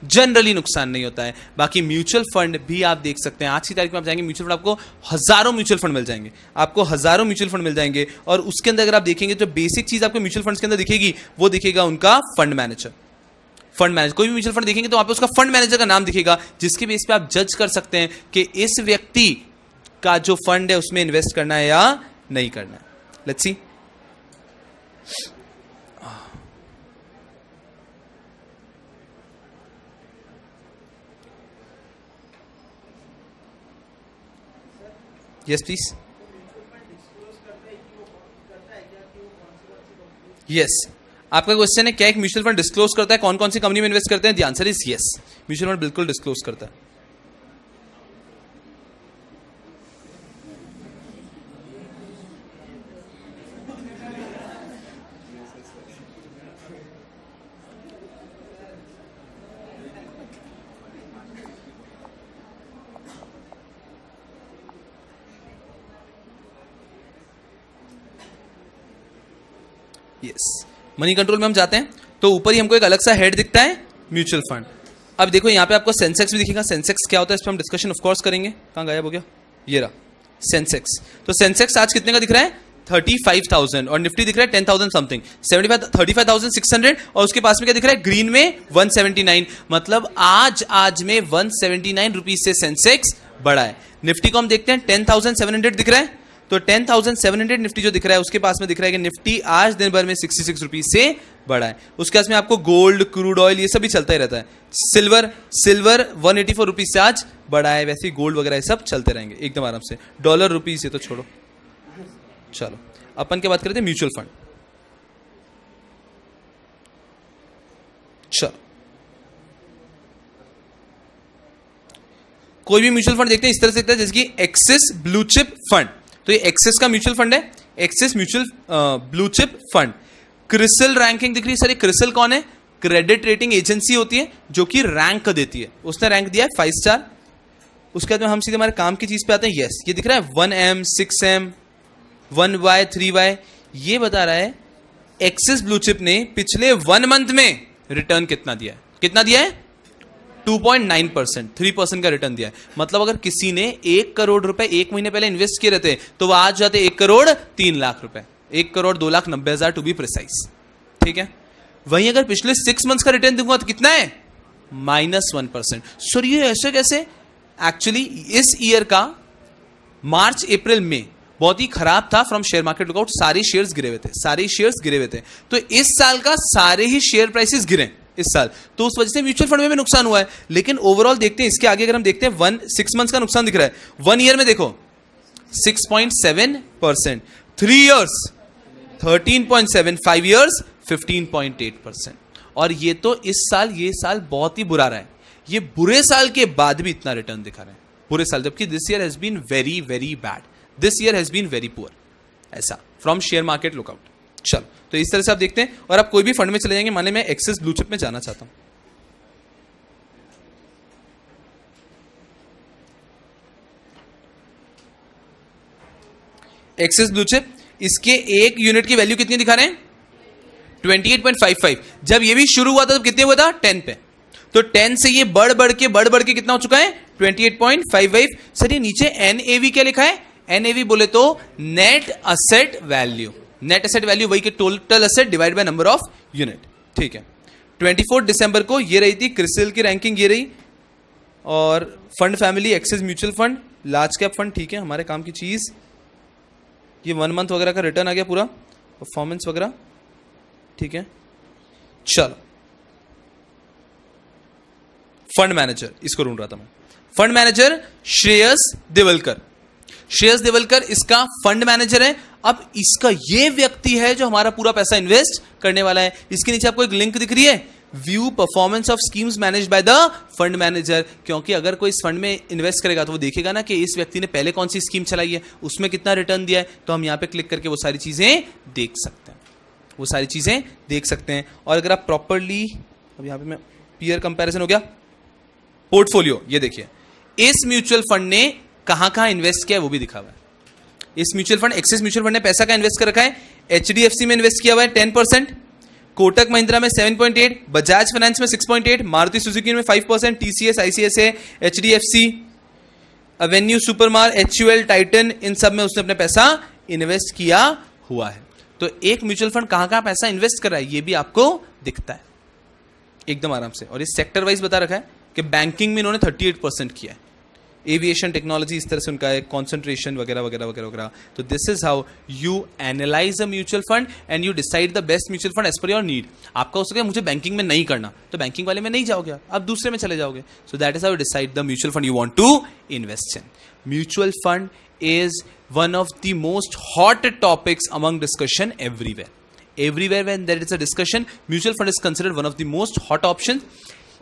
[SPEAKER 1] जनरली नुकसान नहीं होता है। बाकी म्यूचुअल फंड भी आप देख सकते हैं, आज की तारीख में आप जाएंगे म्यूचुअल फंड, आपको हजारों म्यूचुअल फंड मिल जाएंगे, आपको हजारों म्यूचुअल फंड मिल जाएंगे। और उसके अंदर अगर आप देखेंगे तो बेसिक चीज आपको म्यूचुअल फंड के अंदर दिखेगी, वो दिखेगा उनका फंड मैनेजर। फंड मैनेजर, कोई भी म्यूचुअल फंड देखेंगे तो वहां पे उसका फंड मैनेजर का नाम दिखेगा, जिसके बेस पे आप जज कर सकते हैं कि इस व्यक्ति का जो फंड है उसमें इन्वेस्ट करना है या नहीं करना है। Let's see, yes please, yes आपका क्वेश्चन है क्या एक म्यूचुअल फंड डिस्क्लोज करता है कौन कौन सी कंपनी में इन्वेस्ट करते हैं? The answer is yes, mutual fund बिल्कुल डिस्क्लोज करता है। यस, मनी कंट्रोल में हम जाते हैं तो ऊपर ही हमको एक अलग सा हेड दिखता है, म्यूचुअल फंड। अब देखो यहाँ पे आपको सेंसेक्स भी दिखेगा। सेंसेक्स क्या होता है इस पर हम डिस्कशन ऑफ कोर्स करेंगे। कहाँ गायब हो गया, ये रहा सेंसेक्स। तो सेंसेक्स आज कितने का दिख रहा है, 35,000, और निफ्टी दिख रहा है 10,000 समथिंग, 35,600, और उसके पास में क्या दिख रहा है, ग्रीन में 179। मतलब आज में 179 रुपीज से सेंसेक्स बढ़ा है। निफ्टी को हम देखते हैं 10,700 दिख रहा है, तो 10,700 निफ्टी जो दिख रहा है उसके पास में दिख रहा है कि निफ्टी आज दिन भर में 66 रुपीज से बढ़ा है। उसके पास में आपको गोल्ड, क्रूड ऑयल, ये सब भी चलता ही रहता है। सिल्वर 184 रुपीज से आज बढ़ा है, वैसे ही गोल्ड वगैरह सब चलते रहेंगे एकदम आराम से। डॉलर रुपीज ये तो छोड़ो, चलो अपन क्या बात करते हैं, म्यूचुअल फंड। चलो कोई भी म्यूचुअल फंड देखते हैं इस तरह से दिखता है, जैसे कि एक्सिस ब्लू चिप फंड। तो ये एक्सिस का म्यूचुअल फंड है, axis mutual blue chip fund. CRISIL ranking दिख रही है सर, ये क्रिसिल कौन है, क्रेडिट रेटिंग एजेंसी होती है जो कि रैंक देती है। उसने रैंक दिया है 5 स्टार। उसके बाद में हम सीधे हमारे काम की चीज पे आते हैं। यस, ये दिख रहा है 1M, 6M, 1Y, 3Y। ये बता रहा है एक्सिस ब्लू चिप ने पिछले 1 मंथ में रिटर्न कितना दिया है, कितना दिया है, 2.9%, 3% का रिटर्न दिया है। मतलब अगर किसी ने 1 करोड़ रुपए 1 महीने पहले इन्वेस्ट किए रहते तो वो आज जाते 1 करोड़ 3 लाख रुपए, 1,02,90,000 टू बी प्रिसाइज। ठीक है, वहीं अगर पिछले 6 मंथ्स का रिटर्न दूंगा तो कितना है, -1%। सर ये ऐसे कैसे, एक्चुअली इस ईयर का मार्च अप्रैल में बहुत ही खराब था फ्रॉम शेयर मार्केट लुकआउट। सारे शेयर्स गिरे हुए थे, सारे शेयर्स गिरे हुए थे। तो इस साल का सारे ही शेयर प्राइसेस गिरे इस साल, तो उस वजह से म्यूचुअल फंड में भी नुकसान हुआ है। लेकिन ओवरऑल देखते हैं, इसके आगे अगर हम देखते हैं 6 मंथ्स का नुकसान दिख रहा है, 1 ईयर में देखो 6.7%, 3 इयर्स 13.7, 5 इयर्स 15.8%। और ये तो इस साल, ये साल बहुत ही बुरा रहा है। ये बुरे साल के बाद भी इतना रिटर्न दिखा रहा है, बुरे साल, जबकि this year has been very very bad, this year has been very poor, ऐसा फ्रॉम शेयर मार्केट लुकआउट। चलो तो इस तरह से आप देखते हैं, और आप कोई भी फंड में चले जाएंगे, माने मैं एक्सिस ब्लू चिप में जाना चाहता हूं, एक्सिस ब्लू चिप, इसके एक यूनिट की वैल्यू कितनी दिखा रहे हैं, 28.55। जब ये भी शुरू हुआ था तो कितने हुआ था, 10 पे। तो 10 से ये बढ़ बढ़ के कितना हो चुका है, 28.55। सर ये नीचे NAV क्या लिखा है, NAV बोले तो net asset value, net asset value वही के total asset divide by number of unit. ठीक है, 24 दिसंबर को ये रही थी क्रिसिल की रैंकिंग, ये रही। और fund family axis mutual fund, large cap fund, ठीक है, हमारे काम की चीज। ये 1 मंथ वगैरह का रिटर्न आ गया पूरा, परफॉर्मेंस वगैरह, ठीक है। चलो फंड मैनेजर, इसको ढूंढ रहा था मैं, फंड मैनेजर श्रेयस दिवलकर। श्रेयस दिवलकर इसका फंड मैनेजर है। अब इसका ये व्यक्ति है जो हमारा पूरा पैसा इन्वेस्ट करने वाला है। इसके नीचे आपको एक लिंक दिख रही है, view performance of schemes managed by the fund manager. क्योंकि अगर कोई इस फंड में इन्वेस्ट करेगा तो वो देखेगा ना कि इस व्यक्ति ने पहले कौन सी स्कीम चलाई है, उसमें कितना रिटर्न दिया है। तो हम यहाँ पे क्लिक करके वो सारी चीजें देख सकते हैं, वो सारी चीजें देख सकते हैं। और अगर आप प्रॉपरली, अब यहाँ पे मैं पीयर कंपैरिजन हो गया, पोर्टफोलियो, ये देखिए इस म्यूचुअल फंड ने कहां इन्वेस्ट किया है वो भी दिखा हुआ है। इस mutual fund, axis mutual fund ने पैसा का इन्वेस्ट कर रखा है, HDFC में इन्वेस्ट किया हुआ है 10%, कोटक महिंद्रा में 7.8, बजाज फाइनेंस में 6.8, मारुति सुजुकी में 5%, TCS, ICICI, HDFC, Avenue Supermart, HUL, Titan, इन सब में उसने अपने पैसा इन्वेस्ट किया हुआ है। तो एक म्यूचुअल फंड कहां पैसा इन्वेस्ट कर रहा है ये भी आपको दिखता है एकदम आराम से। और इस सेक्टर वाइज बता रखा है कि बैंकिंग में इन्होंने 38% किया है, एविएशन टेक्नोलॉजी इस तरह से उनका है, कॉन्सेंट्रेशन वगैरह वगैरह वगैरह वगैरह। तो this is how you analyse a mutual fund and you decide the best mutual fund as per your need. आपका हो सके मुझे बैंकिंग में नहीं करना, तो बैंकिंग वाले में नहीं जाओगे, आप दूसरे में चले जाओगे। So that is how you decide the mutual fund you want to invest in. Mutual fund is one of the most hot topics among discussion everywhere when there is a discussion, mutual fund is considered one of the most hot options.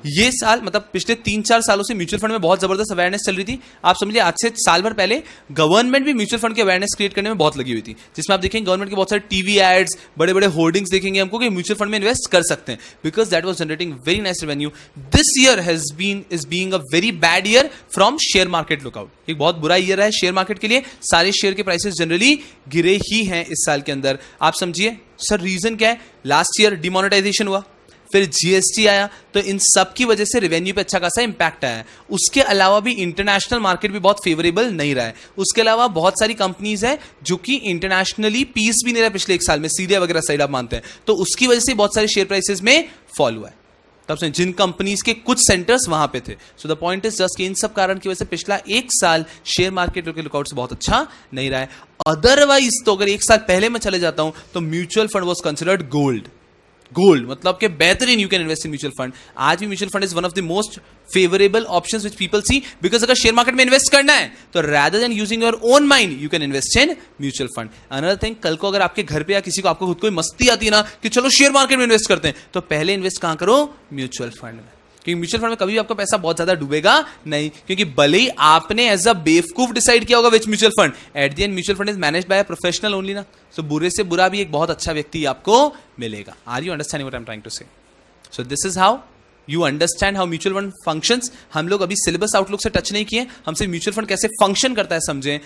[SPEAKER 1] ये साल मतलब पिछले 3-4 सालों से म्यूचुअल फंड में बहुत जबरदस्त अवेयरनेस चल रही थी। आप समझिए आज से साल भर पहले गवर्नमेंट भी म्यूचुअल फंड की अवेयरनेस क्रिएट करने में बहुत लगी हुई थी, जिसमें आप देखेंगे गवर्नमेंट के बहुत सारे टीवी एड्स, बड़े बड़े होर्डिंग्स देखेंगे हमको कि म्यूचुअल फंड में इन्वेस्ट कर सकते हैं, because that was generating very nice revenue. This year is being a very bad year from share market lookout. एक बहुत बुरा ईयर है शेयर मार्केट के लिए, सारे शेयर के प्राइसेस जनरली गिरे ही हैं इस साल के अंदर। आप समझिए सर रीजन क्या है? लास्ट ईयर डिमोनेटाइजेशन हुआ, फिर जीएसटी आया, तो इन सब की वजह से रेवेन्यू पे अच्छा खासा इंपैक्ट आया है। उसके अलावा भी इंटरनेशनल मार्केट भी बहुत फेवरेबल नहीं रहा है। उसके अलावा बहुत सारी कंपनीज हैं जो कि इंटरनेशनली पीस भी नहीं रहा पिछले एक साल में, सीरिया वगैरह साइड आप मानते हैं, तो उसकी वजह से बहुत सारे शेयर प्राइसेस में फॉल हुआ है। तब से जिन कंपनीज के कुछ सेंटर्स वहां पे थे। सो द पॉइंट इज जस्ट कि इन सब कारण की वजह से पिछला एक साल शेयर मार्केट के लुकआउट से बहुत अच्छा नहीं रहा है। अदरवाइज तो अगर एक साल पहले मैं चले जाता हूं तो mutual fund was considered gold मतलब कि बेहतरीन, you can invest in mutual fund. आज भी mutual fund is one of the most favourable options which people see, because अगर शेयर मार्केट में इन्वेस्ट करना है तो rather than using your own mind you can invest in mutual fund. Another thing, कल को अगर आपके घर पे या किसी को आपको खुद कोई मस्ती आती है ना कि चलो शेयर मार्केट में इन्वेस्ट करते हैं, तो पहले इन्वेस्ट कहां करो? म्यूचुअल फंड में। क्योंकि म्यूचुअल फंड में कभी भी आपका पैसा बहुत ज्यादा डूबेगा नहीं, क्योंकि भले ही आपने एज अ बेवकूफ डिसाइड किया होगा which mutual fund, at the end mutual fund is managed by a professional only ना। सो बुरे से बुरा भी एक बहुत अच्छा व्यक्ति आपको मिलेगा। Are you understanding what I am trying to say? So this is how you understand how mutual fund functions. हम लोग अभी सिलेबस आउटलुक से टच नहीं किए, हम सिर्फ म्यूचुअल फंड कैसे फंक्शन करता है समझें।